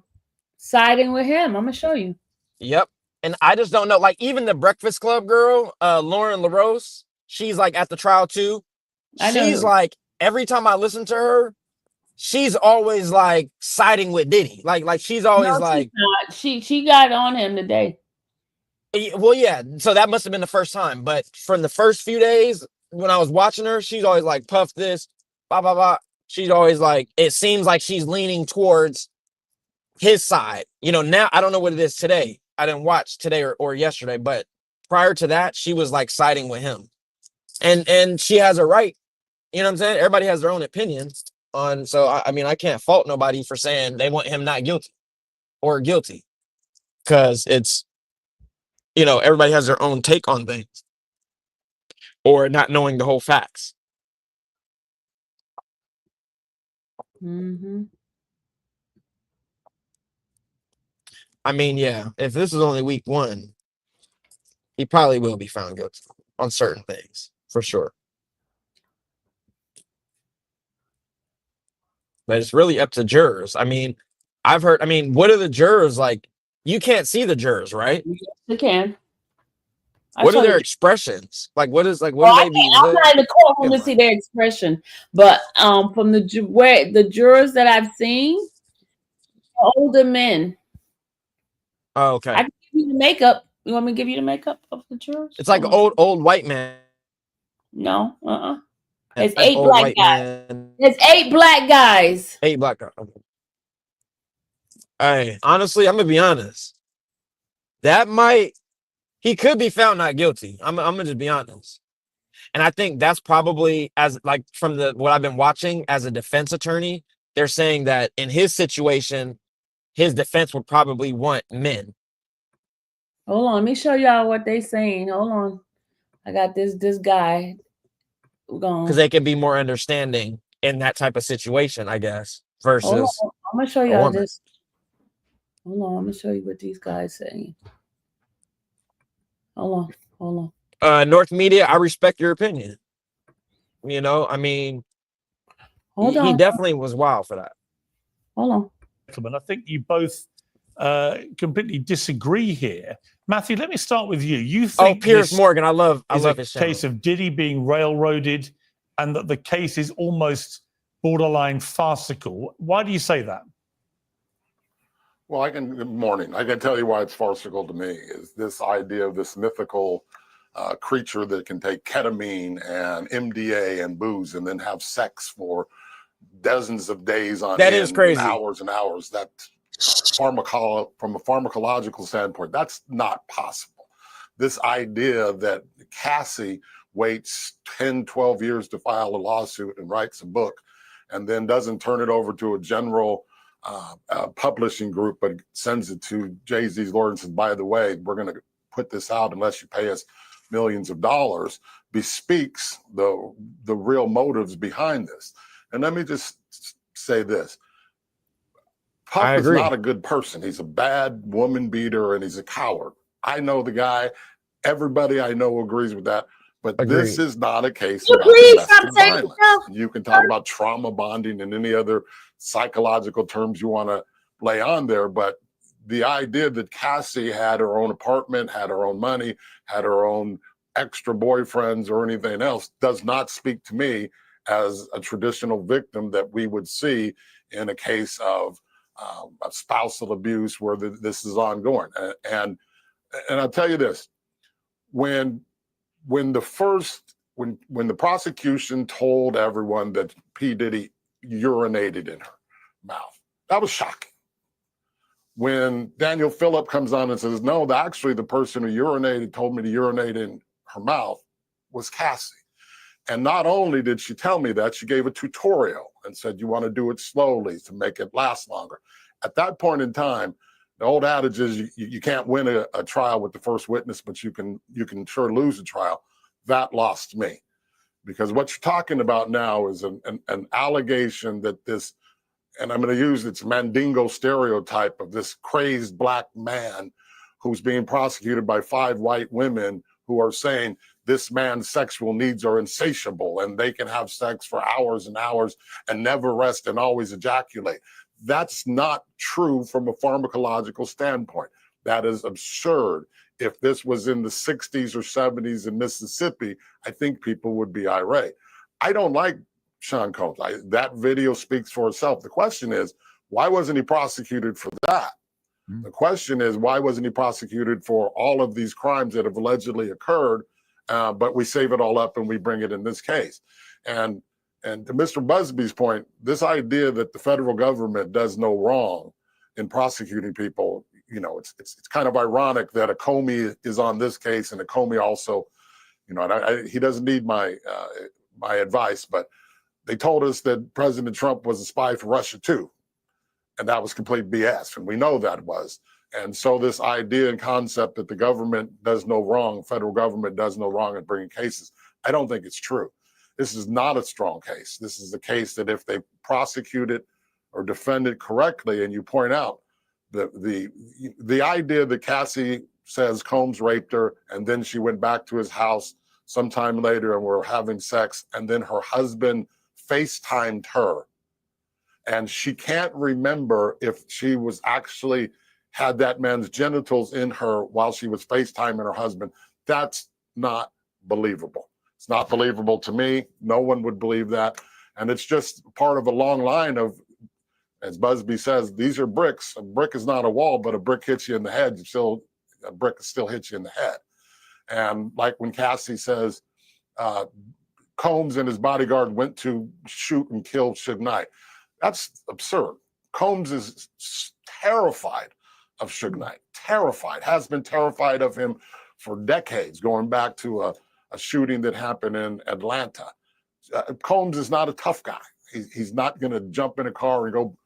siding with him. I'm gonna show you. Yep, and I just don't know. Like even the Breakfast Club girl, Lauren LaRose, she's like at the trial too. She's like every time I listen to her, she's always like siding with Diddy. Like she's always like she got on him today. Well, yeah. So that must have been the first time. But from the first few days when I was watching her, she's always like puff this, blah blah blah. She's always like it seems like she's leaning towards his side. Now I don't know what it is today. I didn't watch today or yesterday, but prior to that, she was like siding with him. And she has a right. You know what I'm saying? Everybody has their own opinions on. So I mean, I can't fault nobody for saying they want him not guilty or guilty. Because it's everybody has their own take on things or not knowing the whole facts. Mm-hmm. I mean, yeah, if this is only week one, he probably will be found guilty on certain things for sure. But it's really up to jurors. I mean, I've heard, I mean, what are the jurors like? You can't see the jurors, right? Yes, you can. What are their you. expressions? Like, what is like, what Well, do they be I'm not in the courtroom to looking see like? their expression, but from where the jurors that I've seen, older men. Oh, I okay. can give you the makeup. You want me to give you the makeup of the jurors? It's like Hold on. old white man. No, There's Like 8 old black white guys. man. There's 8 black guys. 8 black guys. Okay. Hey, honestly, I'm gonna be honest. He could be found not guilty. I'm gonna just be honest. And I think that's probably, as like from what I've been watching as a defense attorney, they're saying that in his situation, his defense would probably want men. Hold on, let me show y'all what they saying. Hold on. I got this guy going. Because they can be more understanding in that type of situation, I guess, versus I'm gonna show a y'all woman. this. Hold on, I'm gonna show you what these guys saying. Hold on. North media, I respect your opinion. You know, I mean, he definitely was wild for that. Hold on. I think you both completely disagree here. Matthew, let me start with you. You think Piers Morgan, I love his channel. Case of Diddy being railroaded and that the case is almost borderline farcical. Why do you say that? Well, good morning. I can tell you why it's farcical to me is this idea of this mythical creature that can take ketamine and MDA and booze and then have sex for dozens of days on That end, is crazy. hours and hours. That from a pharmacological standpoint, that's not possible. This idea that Cassie waits 10, 12 years to file a lawsuit and writes a book and then doesn't turn it over to a general publishing group, but sends it to Jay-Z's lawyer and says, by the way, we're going to put this out unless you pay us millions of dollars, bespeaks the real motives behind this. And let me just say this. Puff is not a good person. He's a bad woman beater and he's a coward. I know the guy. Everybody I know agrees with that. But this is not a case about domestic violence. You can talk about trauma bonding and any other psychological terms you want to lay on there. But the idea that Cassie had her own apartment, had her own money, had her own extra boyfriends or anything else does not speak to me as a traditional victim that we would see in a case of spousal abuse where this is ongoing. And I'll tell you this, when the prosecution told everyone that P. Diddy urinated in her mouth, that was shocking. When Daniel Phillip comes on and says, no, actually the person who told me to urinate in her mouth was Cassie. And not only did she tell me that, she gave a tutorial and said, you want to do it slowly to make it last longer. At that point in time, the old adage is you can't win a trial with the first witness, but you can sure lose a trial. That lost me. Because what you're talking about now is an allegation that this, and I'm going to use its Mandingo stereotype of this crazed black man who's being prosecuted by 5 white women who are saying this man's sexual needs are insatiable and they can have sex for hours and hours and never rest and always ejaculate. That's not true from a pharmacological standpoint. That is absurd. If this was in the 60s or 70s in Mississippi, I think people would be irate. I don't like Sean Combs. That video speaks for itself. The question is, why wasn't he prosecuted for that? The question is, why wasn't he prosecuted for all of these crimes that have allegedly occurred, but we save it all up and we bring it in this case? And to Mr. Busby's point, this idea that the federal government does no wrong in prosecuting people, you know, it's kind of ironic that a Comey is on this case and a Comey also, you know, and he doesn't need my advice, but they told us that President Trump was a spy for Russia too. And that was complete BS. And we know that was. And so this idea and concept that the government does no wrong, federal government does no wrong in bringing cases, I don't think it's true. This is not a strong case. This is a case that if they prosecute it or defendant correctly, and you point out the idea that Cassie says Combs raped her, and then she went back to his house sometime later and were having sex, and then her husband FaceTimed her, and she can't remember if she was actually had that man's genitals in her while she was FaceTiming her husband. That's not believable. It's not believable to me. No one would believe that. And it's just part of a long line of, as Busby says, these are bricks. A brick is not a wall, but a brick hits you in the head. A brick still hits you in the head. And like when Cassie says, Combs and his bodyguard went to shoot and kill Suge Knight. That's absurd. Combs is terrified of Suge Knight, terrified, has been terrified of him for decades, going back to a shooting that happened in Atlanta. Combs is not a tough guy. He's not going to jump in a car and go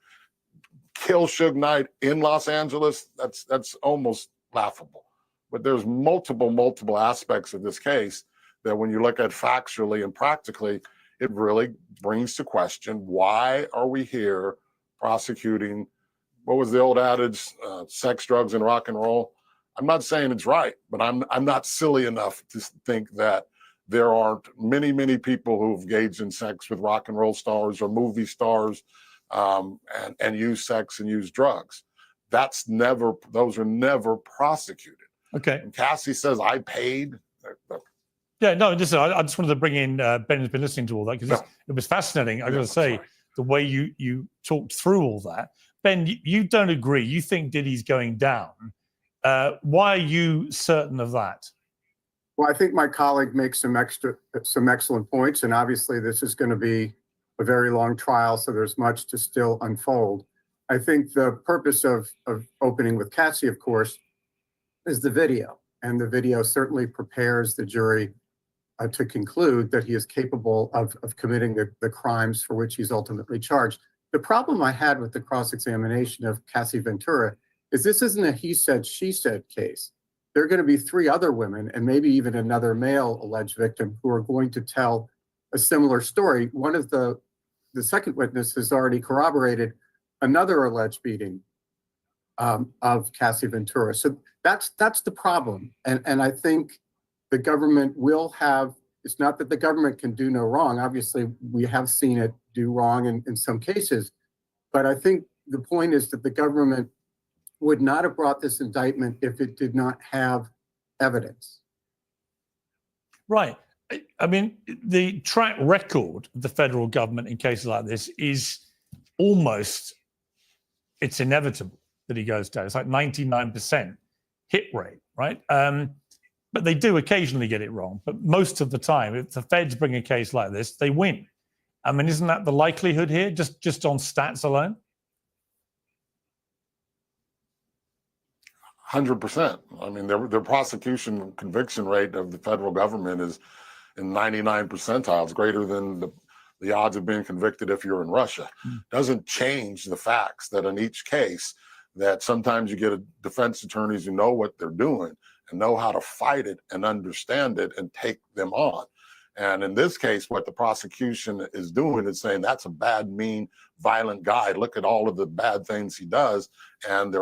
kill Suge Knight in Los Angeles. That's almost laughable. But there's multiple aspects of this case that when you look at factually and practically, it really brings to question, why are we here prosecuting, what was the old adage, sex, drugs, and rock and roll? I'm not saying it's right, but I'm not silly enough to think that there aren't many people who've engaged in sex with rock and roll stars or movie stars, and use sex and use drugs. Those are never prosecuted. Okay. And Cassie says, I paid. Yeah, no, listen, I just wanted to bring in, Ben has been listening to all that because it was fascinating. I got to say, the way you talked through all that. Ben, you don't agree. You think Diddy's going down. Why are you certain of that? Well, I think my colleague makes some excellent points, and obviously this is going to be a very long trial, so there's much to still unfold. I think the purpose of opening with Cassie, of course, is the video, and the video certainly prepares the jury to conclude that he is capable of committing the crimes for which he's ultimately charged. The problem I had with the cross-examination of Cassie Ventura is this isn't a he said, she said case. There are going to be 3 other women and maybe even another male alleged victim who are going to tell a similar story. One of the second witness has already corroborated another alleged beating of Cassie Ventura. So that's the problem. And I think the government will have, it's not that the government can do no wrong. Obviously, we have seen it do wrong in some cases. But I think the point is that the government would not have brought this indictment if it did not have evidence. Right. I mean, the track record of the federal government in cases like this is almost, it's inevitable that he goes down. It's like 99% hit rate, right? But they do occasionally get it wrong. But most of the time, if the feds bring a case like this, they win. I mean, isn't that the likelihood here, just on stats alone? 100%. I mean, the prosecution conviction rate of the federal government is in 99 percentiles, greater than the odds of being convicted if you're in Russia. Doesn't change the facts that in each case that sometimes you get defense attorneys who know what they're doing and know how to fight it and understand it and take them on. And in this case, what the prosecution is doing is saying that's a bad, mean, violent guy. Look at all of the bad things he does. And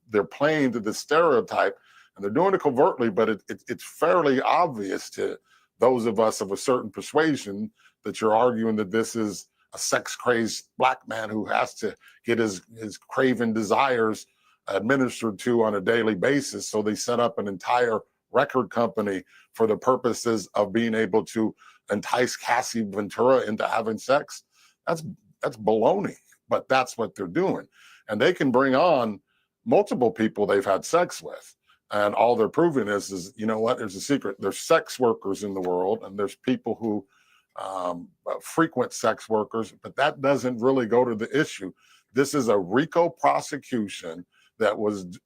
they're playing to the stereotype, and they're doing it covertly, but it's fairly obvious to those of us of a certain persuasion that you're arguing that this is a sex-crazed black man who has to get his craven desires administered to on a daily basis. So they set up an entire record company for the purposes of being able to entice Cassie Ventura into having sex. That's baloney, but that's what they're doing. And they can bring on multiple people they've had sex with. And all they're proving is, you know what, there's a secret. There's sex workers in the world, and there's people who frequent sex workers, but that doesn't really go to the issue. This is a RICO prosecution that was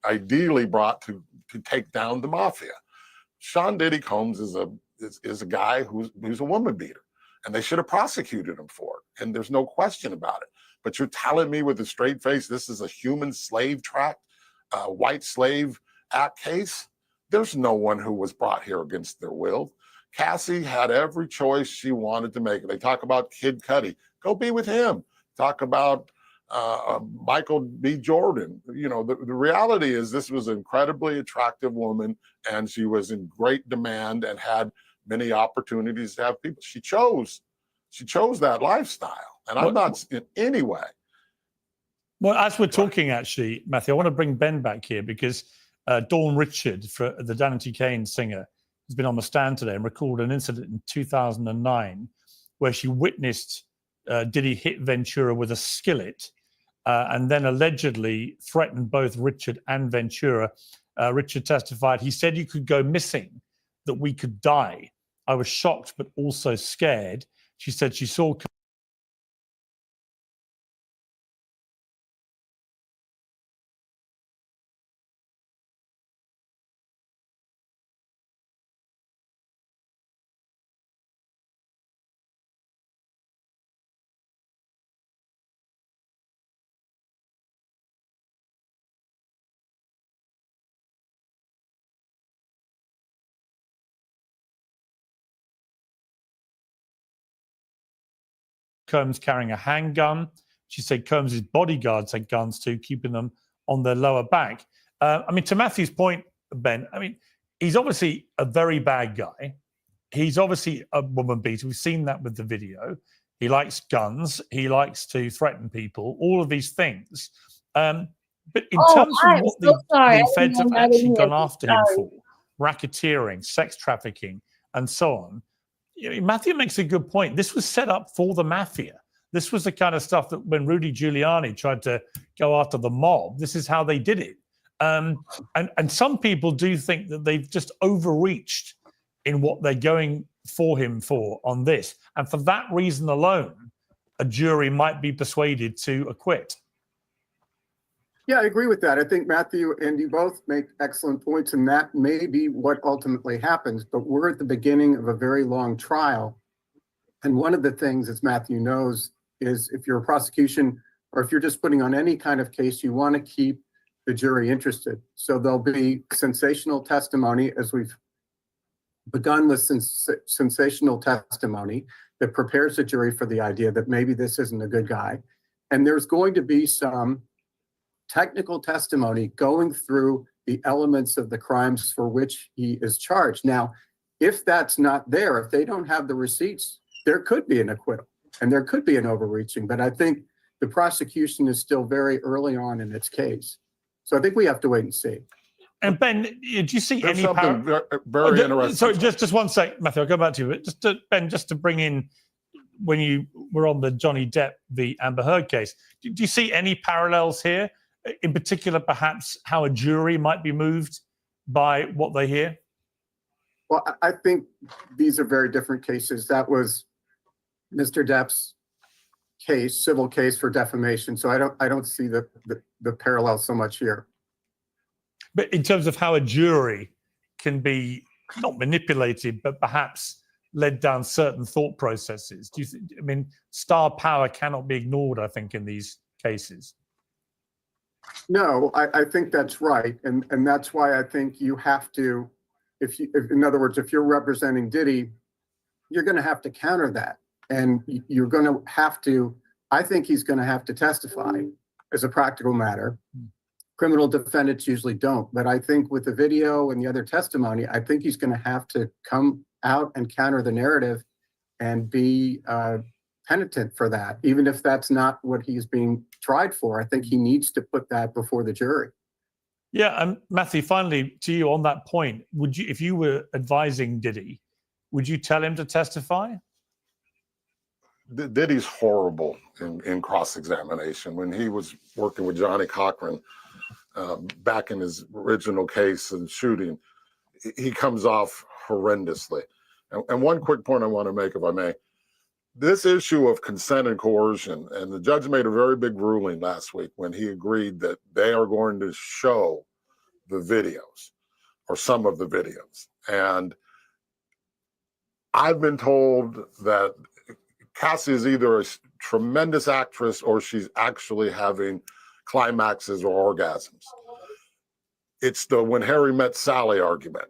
ideally brought to take down the mafia. Sean Diddy Combs is a guy who's a woman beater, and they should have prosecuted him for it. And there's no question about it. But you're telling me with a straight face, this is a human slave tract, white slave act case? There's no one who was brought here against their will. Cassie had every choice she wanted to make. They talk about Kid Cudi. Go be with him. Talk about Michael B. Jordan. You know, the reality is this was an incredibly attractive woman, and she was in great demand and had many opportunities to have people. She chose that lifestyle, and I'm not in any way. Well, as we're talking, actually, Matthew, I want to bring Ben back here because Dawn Richard, the Danity Kane singer, has been on the stand today and recalled an incident in 2009 where she witnessed Diddy hit Ventura with a skillet and then allegedly threatened both Richard and Ventura. Richard testified, he said, "You could go missing, that we could die. I was shocked, but also scared." She said she saw Combs carrying a handgun. She said Combs' bodyguards had guns too, keeping them on their lower back. I mean, to Matthew's point, Ben, I mean, he's obviously a very bad guy. He's obviously a woman beater. We've seen that with the video. He likes guns. He likes to threaten people, all of these things. But in terms of what the feds have actually gone after him for, racketeering, sex trafficking, and so on, Matthew makes a good point. This was set up for the mafia. This was the kind of stuff that when Rudy Giuliani tried to go after the mob, this is how they did it. And some people do think that they've just overreached in what they're going for him for on this. And for that reason alone, a jury might be persuaded to acquit. Yeah, I agree with that. I think Matthew and you both make excellent points, and that may be what ultimately happens. But we're at the beginning of a very long trial. And one of the things, as Matthew knows, is if you're a prosecution or if you're just putting on any kind of case, you want to keep the jury interested. So there'll be sensational testimony, as we've begun with sensational testimony that prepares the jury for the idea that maybe this isn't a good guy. And there's going to be some technical testimony going through the elements of the crimes for which he is charged. Now, if that's not there, if they don't have the receipts, there could be an acquittal and there could be an overreaching. But I think the prosecution is still very early on in its case. So I think we have to wait and see. And Ben, do you see There's any something very interesting. Sorry, just one sec, Matthew. I'll go back to you. But Ben, just to bring in, when you were on the Johnny Depp v. Amber Heard case, do you see any parallels here? In particular, perhaps how a jury might be moved by what they hear? Well, I think these are very different cases. That was Mr. Depp's case, civil case for defamation. So I don't see the parallel so much here. But in terms of how a jury can be not manipulated, but perhaps led down certain thought processes, do you I mean, star power cannot be ignored, I think, in these cases. No, I think that's right. And that's why I think you have to, in other words, if you're representing Diddy, you're going to have to counter that. And you're going to have to, I think he's going to have to testify as a practical matter. Criminal defendants usually don't. But I think with the video and the other testimony, I think he's going to have to come out and counter the narrative and be penitent for that, even if that's not what he's being tried for. I think he needs to put that before the jury. Yeah, and Matthew, finally, to you on that point, would you, if you were advising Diddy, would you tell him to testify? Diddy's horrible in cross-examination. When he was working with Johnny Cochran back in his original case and shooting, he comes off horrendously. And one quick point I want to make, if I may, this issue of consent and coercion, and the judge made a very big ruling last week when he agreed that they are going to show the videos or some of the videos. And I've been told that Cassie is either a tremendous actress or she's actually having climaxes or orgasms. It's the when Harry met Sally argument.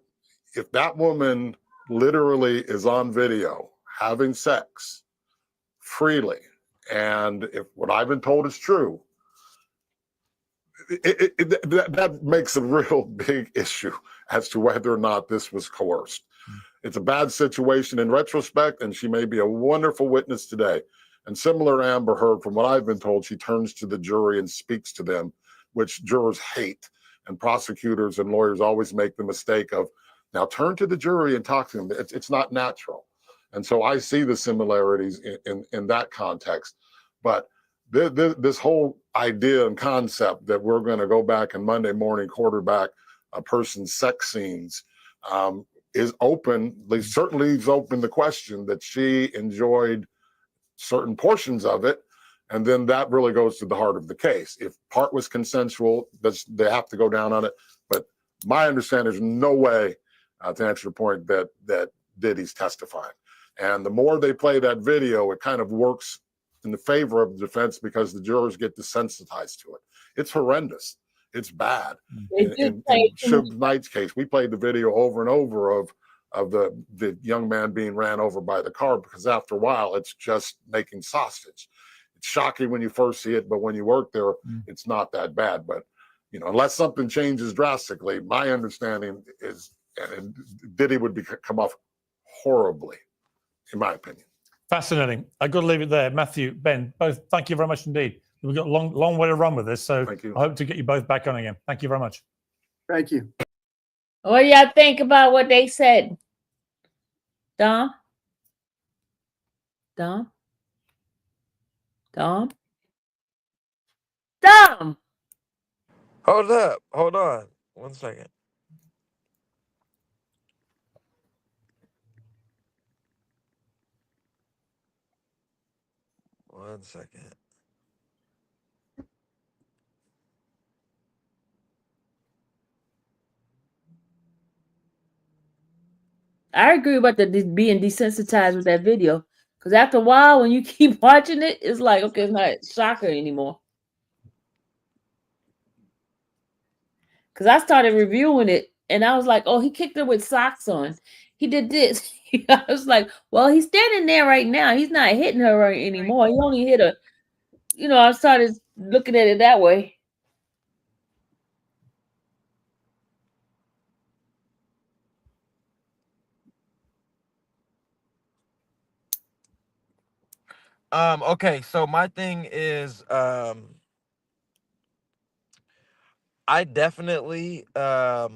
If that woman literally is on video having sex freely, and if what I've been told is true, that makes a real big issue as to whether or not this was coerced. It's a bad situation in retrospect, and she may be a wonderful witness today. And similar to Amber Heard, from what I've been told, she turns to the jury and speaks to them, which jurors hate. And prosecutors and lawyers always make the mistake of, now turn to the jury and talk to them. It's not natural. And so I see the similarities in that context. But this whole idea and concept that we're going to go back and Monday morning quarterback a person's sex scenes is open. Certainly leaves open the question that she enjoyed certain portions of it, and then that really goes to the heart of the case. If part was consensual, they have to go down on it. But my understanding is no way, to answer your point, that Diddy's testifying. And the more they play that video, it kind of works in the favor of the defense because the jurors get desensitized to it. It's horrendous. It's bad. In Suge Knight's case, we played the video over and over of the young man being ran over by the car, because after a while, it's just making sausage. It's shocking when you first see it, but when you work there, it's not that bad. But, you know, unless something changes drastically, my understanding is Diddy would come off horribly, in my opinion. Fascinating. I've got to leave it there. Matthew, Ben, both, thank you very much indeed. We've got a long way to run with this, so I hope to get you both back on again. Thank you very much. Thank you. What do y'all think about what they said? Dom? Dom? Dom? Dom! Hold up. Hold on. 1 second. One second. I agree about being desensitized with that video. Because after a while, when you keep watching it, it's like, okay, it's not shocker anymore. Because I started reviewing it, and I was like, oh, he kicked her with socks on. He did this. I was like, well, he's standing there right now. He's not hitting her right anymore. He only hit her. You know, I started looking at it that way. Okay, so my thing is I definitely I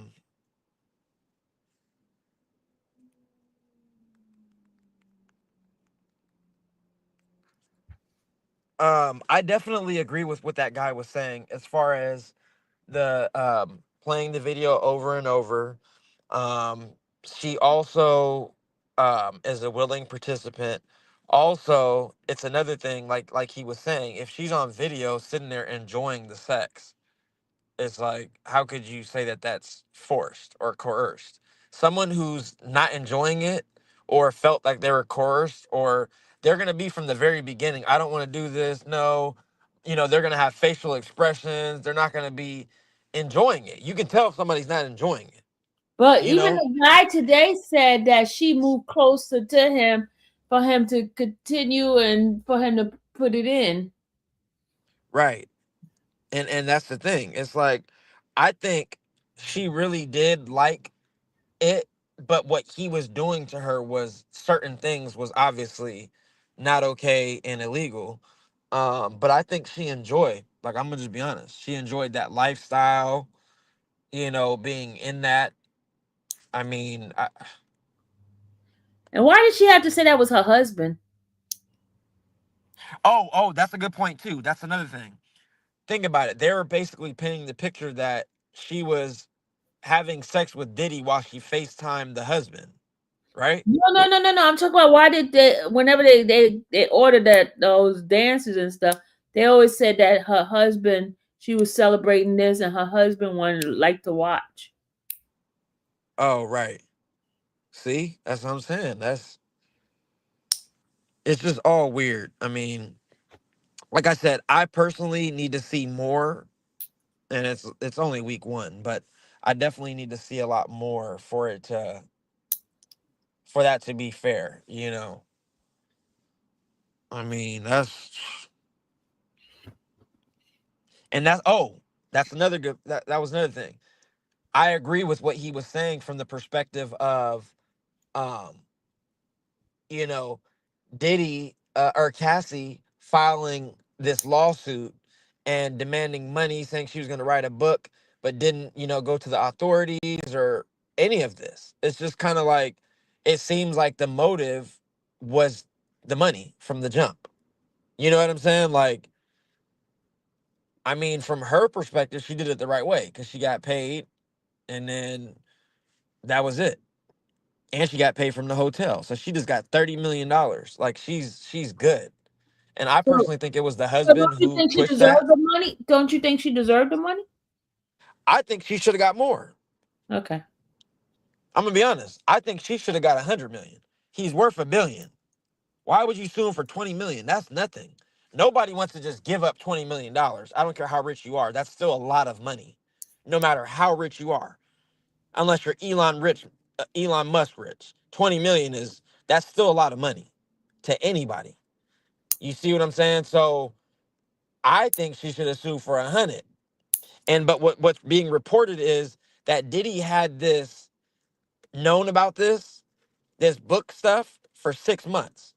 definitely agree with what that guy was saying as far as the playing the video over and over. She also is a willing participant. Also, it's another thing, like he was saying, if she's on video sitting there enjoying the sex, it's like, how could you say that that's forced or coerced? Someone who's not enjoying it or felt like they were coerced, or they're going to be from the very beginning, I don't want to do this. No, you know, they're going to have facial expressions. They're not going to be enjoying it. You can tell if somebody's not enjoying it. But even the guy today said that she moved closer to him for him to continue and for him to put it in. Right. And that's the thing. It's like, I think she really did like it, but what he was doing to her was certain things was obviously not okay and illegal. But I think she enjoyed, like, I'm gonna just be honest, she enjoyed that lifestyle, you know, being in that. I mean, And why did she have to say that was her husband? oh, that's a good point too. That's another thing. Think about it. They were basically painting the picture that she was having sex with Diddy while she FaceTimed the husband, right? No. I'm talking about why did they, whenever they ordered those dances and stuff, they always said that her husband, she was celebrating this, and her husband wanted like to watch. Oh, right. See, that's what I'm saying. It's just all weird. I mean, like I said, I personally need to see more, and it's only week 1, but I definitely need to see a lot more for that to be fair, you know. I mean, that's That's another good. That was another thing. I agree with what he was saying from the perspective of, um, you know, Diddy or Cassie filing this lawsuit and demanding money, saying she was going to write a book, but didn't, go to the authorities or any of this. It's just kind of like, it seems like the motive was the money from the jump. You know what I'm saying? Like, I mean, from her perspective, she did it the right way because she got paid and then that was it. And she got paid from the hotel. So she just got $30 million. Like she's good. And I So, personally think it was the so don't husband you who think she pushed that. deserved the money? Don't you think she deserved the money? I think she should have got more. Okay. I'm gonna be honest. I think she should have got 100 million. He's worth $1 billion. Why would you sue him for 20 million? That's nothing. Nobody wants to just give up $20 million. I don't care how rich you are. That's still a lot of money, no matter how rich you are. Unless you're Elon Musk rich. 20 million that's still a lot of money to anybody. You see what I'm saying? So I think she should have sued for 100. But what's being reported is that Diddy had known about this book stuff for 6 months,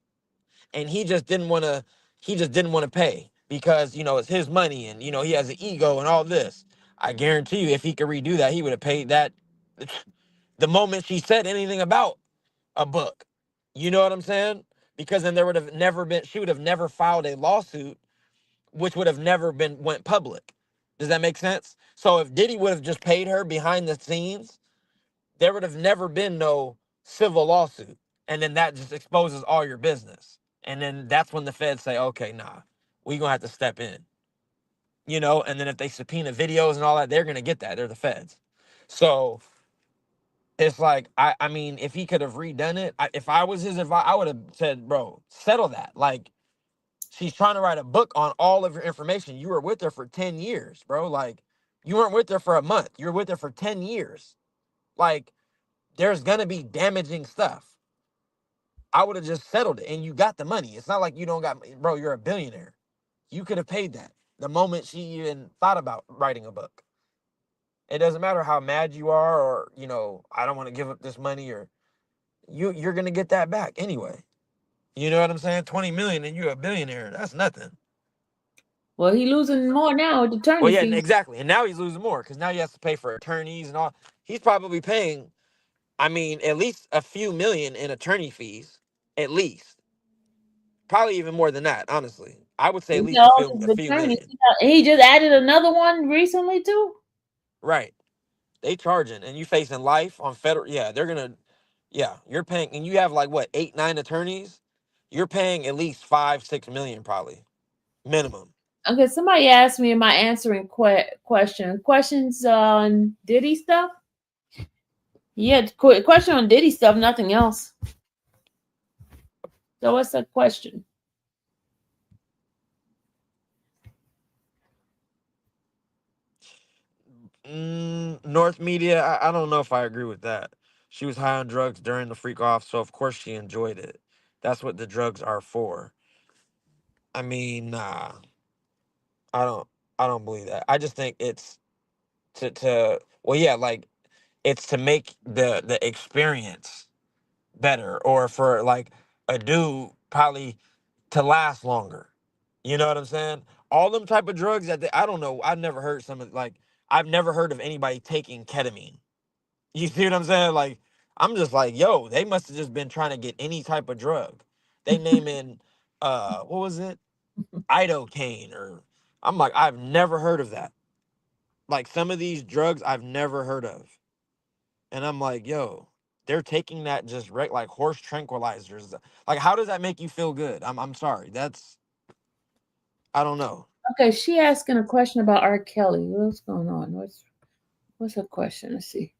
and he just didn't want to pay because it's his money, and he has an ego and all this. I guarantee you, if he could redo that, he would have paid that the moment she said anything about a book. You know what I'm saying? Because then there would have never been, she would have never filed a lawsuit, which would have never went public. Does that make sense? So if Diddy would have just paid her behind the scenes, there would have never been no civil lawsuit. And then that just exposes all your business. And then that's when the feds say, okay, nah, we're going to have to step in. And then if they subpoena videos and all that, they're going to get that. They're the feds. So it's like, I mean, if he could have redone it, if I was his advice, I would have said, bro, settle that. Like, she's trying to write a book on all of your information. You were with her for 10 years, bro. Like, you weren't with her for a month. You were with her for 10 years. Like, there's going to be damaging stuff. I would have just settled it and you got the money. It's not like you don't got, bro, you're a billionaire. You could have paid that the moment she even thought about writing a book. It doesn't matter how mad you are or, I don't want to give up this money or you're going to get that back anyway. You know what I'm saying? 20 million and you're a billionaire. That's nothing. Well, he losing more now with attorney Well, yeah, fees. exactly. And now he's losing more because now he has to pay for attorneys and all. He's probably paying, I mean, at least a few million in attorney fees. At least. Probably even more than that, honestly. I would say at least All a his few attorneys. million. He just added another one recently too. Right. They charging and you facing life on federal. Yeah, they're going to, yeah, you're paying. And you have like what, 8, 9 attorneys? You're paying at least 5, 6 million probably. Minimum. Okay, somebody asked me, am I answering questions on Diddy stuff? Yeah, question on Diddy stuff, nothing else. So what's the question? North Media, I don't know if I agree with that. She was high on drugs during the freak off, so of course she enjoyed it. That's what the drugs are for. I mean, nah. I don't believe that. I just think it's to well, yeah, like it's to make the experience better or for like a dude probably to last longer. You know what I'm saying? All them type of drugs I don't know. I've never heard I've never heard of anybody taking ketamine. You see what I'm saying? Like, I'm just like, yo, they must have just been trying to get any type of drug. They naming what was it? Idocaine or I'm like, I've never heard of that. Like some of these drugs I've never heard of. And I'm like, yo, they're taking that just like horse tranquilizers. Like, how does that make you feel good? I'm sorry. I don't know. Okay, she asking a question about R. Kelly. What's going on? What's her question? Let's see.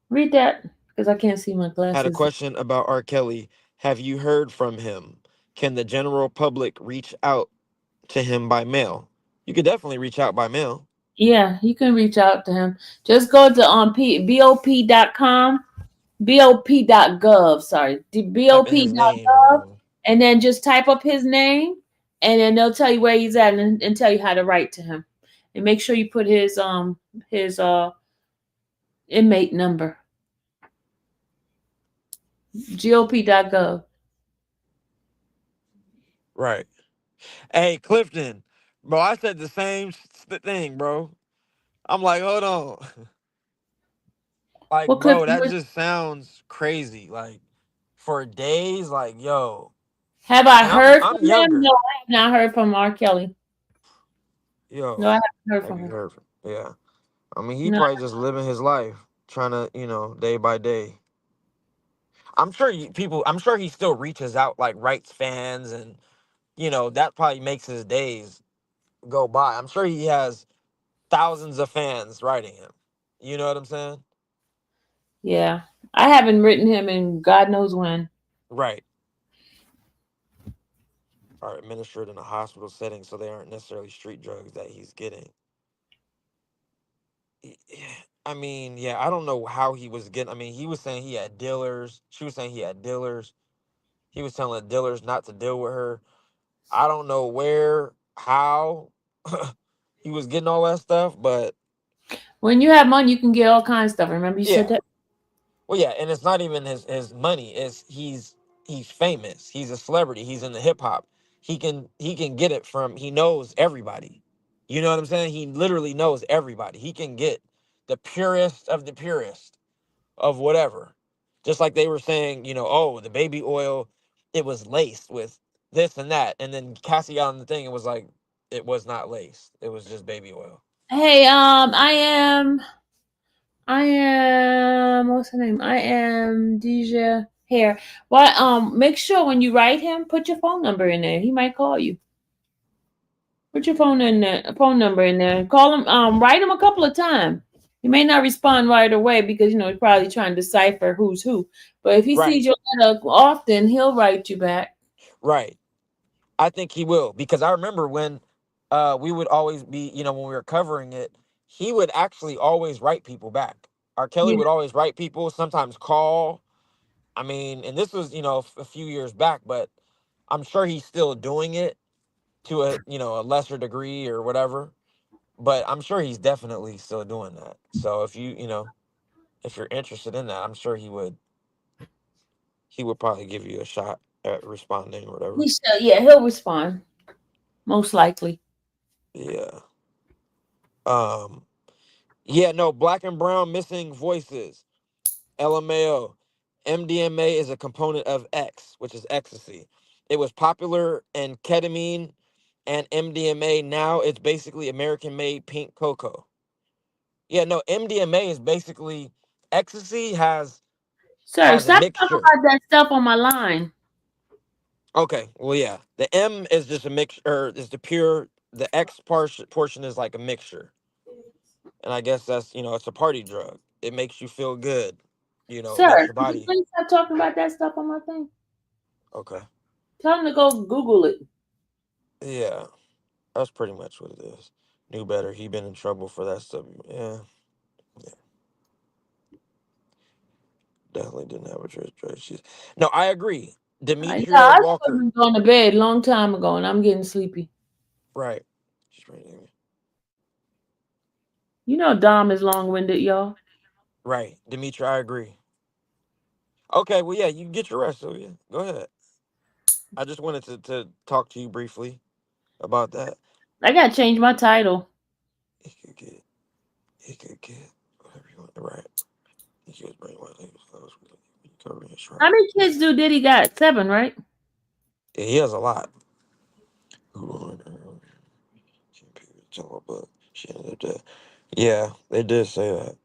Read that because I can't see my glasses. Had a question about R. Kelly. Have you heard from him? Can the general public reach out to him by mail? You could definitely reach out by mail. Yeah, you can reach out to him. Just go to BOP.com, BOP.gov, sorry, BOP.gov, and then just type up his name, and then they'll tell you where he's at and tell you how to write to him. and make sure you put his inmate number. GOP.gov. Right. Hey, Clifton, bro, I said the same thing, bro. I'm like, hold on. Like, Well, bro, Clifton, that just sounds crazy. Like, for days, like, yo. have I And I'm heard I'm from him? No, younger. I have not heard from R. Kelly. No, I Yo, haven't heard have from you him. heard from? Yeah. I mean, he No. probably just living his life, trying to, day by day. I'm sure I'm sure he still reaches out, like, writes fans, and, that probably makes his days go by. I'm sure he has thousands of fans writing him. You know what I'm saying? Yeah. I haven't written him in God knows when. Right. Are administered in a hospital setting, so they aren't necessarily street drugs that he's getting. I mean, yeah, I don't know how he was getting. I mean, he was saying he had dealers. She was saying he had dealers. He was telling the dealers not to deal with her. I don't know where, how he was getting all that stuff, but When you have money, you can get all kinds of stuff. Remember you said yeah. that? Well, yeah, and it's not even his money. It's he's famous. He's a celebrity. He's in the hip hop. He can get it from. He knows everybody. You know what I'm saying? He literally knows everybody. He can get the purest of the purest of whatever. Just like they were saying, oh, the baby oil, it was laced with this and that, and then Cassie got on the thing and was like, it was not laced. It was just baby oil. Hey, I am what's her name? I am Deja Hair. Well, make sure when you write him, put your phone number in there. He might call you. Put your phone number in there, and call him. Write him a couple of times. He may not respond right away because he's probably trying to decipher who's who. But if he Right, sees your letter often, he'll write you back. right. I think he will, because I remember when we would always be, when we were covering it, he would actually always write people back. R. Kelly Yeah. would always write people, sometimes call. I mean, and this was, a few years back, but I'm sure he's still doing it to a lesser degree or whatever. But I'm sure he's definitely still doing that. So if you're interested in that, I'm sure he would probably give you a shot at responding or whatever. He'll respond most likely. Yeah. Um. Yeah. No. Black and brown missing voices. LMAO. MDMA is a component of X, which is ecstasy. It was popular in ketamine and MDMA. Now it's basically American-made pink cocoa. Yeah. No. MDMA is basically ecstasy Sir, has a stop talking mixture. about that stuff on my line. Okay, well, yeah, the M is just a mixture, or is the X portion is like a mixture, and I guess that's it's a party drug. It makes you feel good, it makes Sir, your could you body. please stop talking about that stuff on my thing? Okay, Tell him to go Google it. yeah, that's pretty much what it is. Knew better. He been in trouble for that stuff. Yeah, definitely didn't have a church. No, I agree. Yeah, Demetria I should Walker, have gone to bed a long time ago, and I'm getting sleepy. right? She's right there. You know Dom is long-winded, y'all. Right, Demetria, I agree. Okay, well, yeah, you can get your rest, Sylvia. Go ahead. I just wanted to talk to you briefly about that. I gotta change my title. He could get whatever you want. Right. He was brainwashed. He was close. Covering his How trial. many kids do Diddy got? 7, right? Yeah, he has a lot. Who on can't pay her child, but she ended up dead. Yeah, they did say that.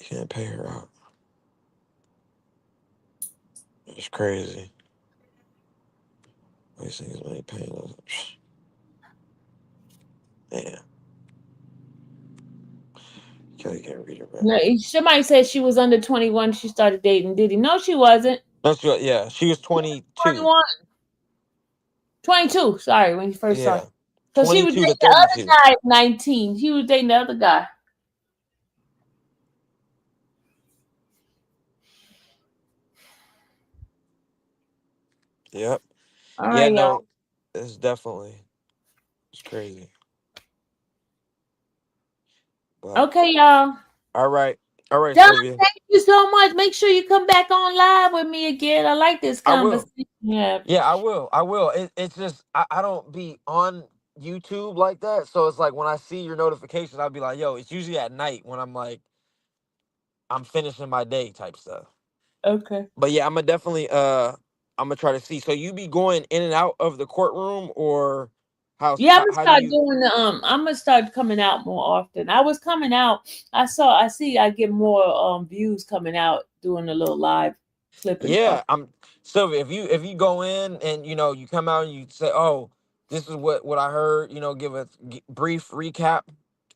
You can't pay her out. It's crazy. These things money paying us. Man, Kelly can't read her back. No, somebody said she was under 21. She started dating Diddy. No, she wasn't. That's what. Yeah, she was 22. 21. 22. Sorry, when he first Yeah, started. So she was 22 to dating the other 32. guy at 19. He was dating the other guy. Yep. All Yeah. right, y'all. No, it's crazy. But, Okay, y'all. all right, Don, Sylvia. thank you so much. Make sure you come back on live with me again. I like this I will. conversation. Yeah. Yeah, I will. It's just I don't be on YouTube like that, so it's like when I see your notifications, I'll be like, yo, it's usually at night when I'm like I'm finishing my day type stuff. Okay. But yeah, I'm gonna try to see. So you be going in and out of the courtroom, or Yeah, I'm gonna how do start you? doing the I'm gonna start coming out more often. I was coming out. I get more views coming out doing a little live clip and Yeah, stuff. I'm Sylvia. If you go in and you come out and you say, oh, this is what I heard. Give a brief recap,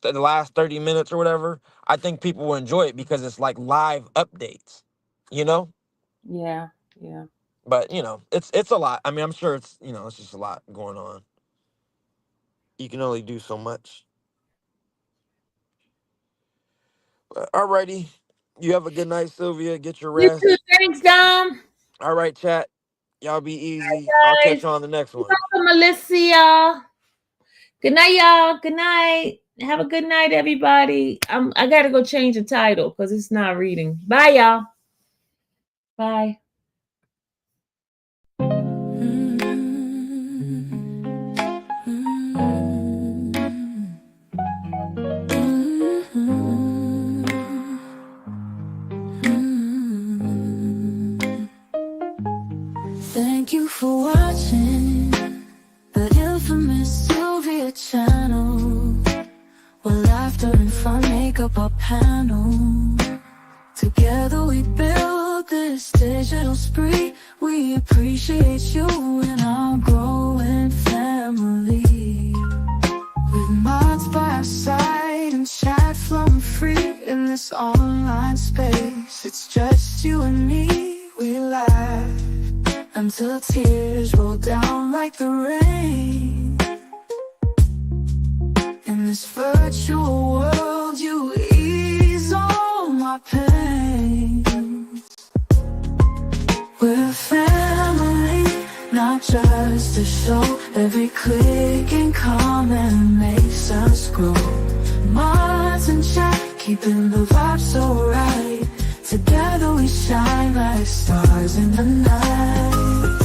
the last 30 minutes or whatever. I think people will enjoy it because it's like live updates. You know. Yeah, yeah. But it's a lot. I mean, I'm sure it's just a lot going on. You can only do so much. But, alrighty. You have a good night, Sylvia. Get your You too. rest. Thanks, Dom. All right, chat. Y'all be easy. I'll Guys, catch you on the next one. welcome, Melissa. Good night, y'all. Good night. Have a good night, everybody. I gotta go change the title because it's not reading. Bye, y'all. Bye. Thank you for watching the infamous Sylvia channel, where laughter and fun make up our panel. Together we build this digital spree. We appreciate you and our growing family. With mods by our side and chat flowing free in this online space. It's just you and me, we laugh until tears roll down like the rain. In this virtual world, you ease all my pains. We're family, not just a show. Every click and comment makes us grow. Mods and chat, keeping the vibe so right. Together we shine like stars in the night.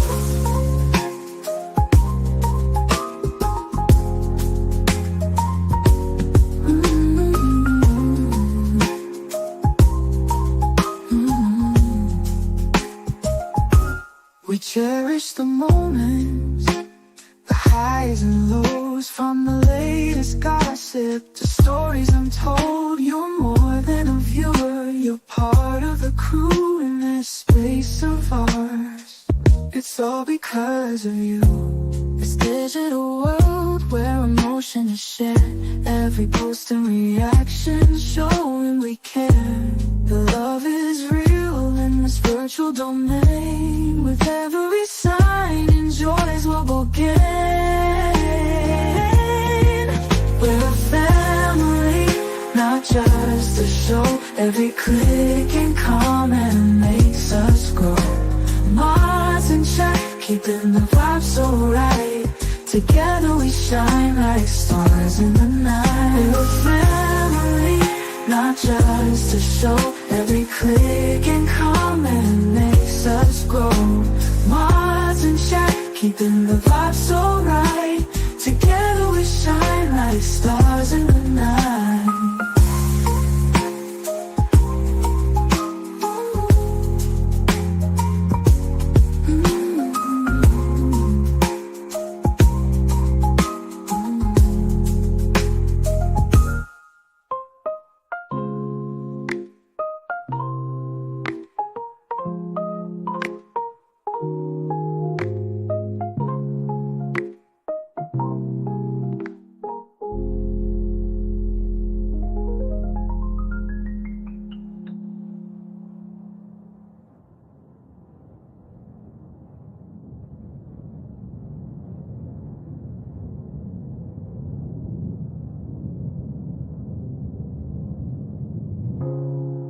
We cherish the moments, the highs and lows, from the latest gossip to stories untold. You're more than a viewer, you're part of the crew in this space of ours. It's all because of you. This digital world where emotion is shared, every post and reaction showing we care. The love is real in this virtual domain. With every sign, enjoys what we'll gain. We're a family, not just a show. Every click and comment makes us grow. Mods and chat, keeping the vibe so right. Together we shine like stars in the night. We're a family, not just a show. Every click and comment makes us grow. Mods and chat, keeping the vibe so right. Together we shine like stars in the night.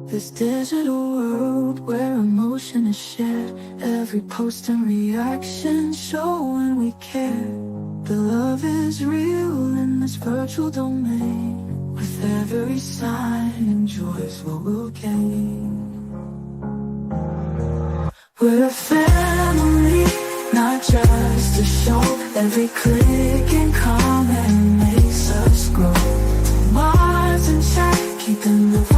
This digital world where emotion is shared, every post and reaction showing we care. The love is real in this virtual domain. With every sign enjoys what we'll gain. We're a family, not just a show. Every click and comment makes us grow. Minds in check, keeping the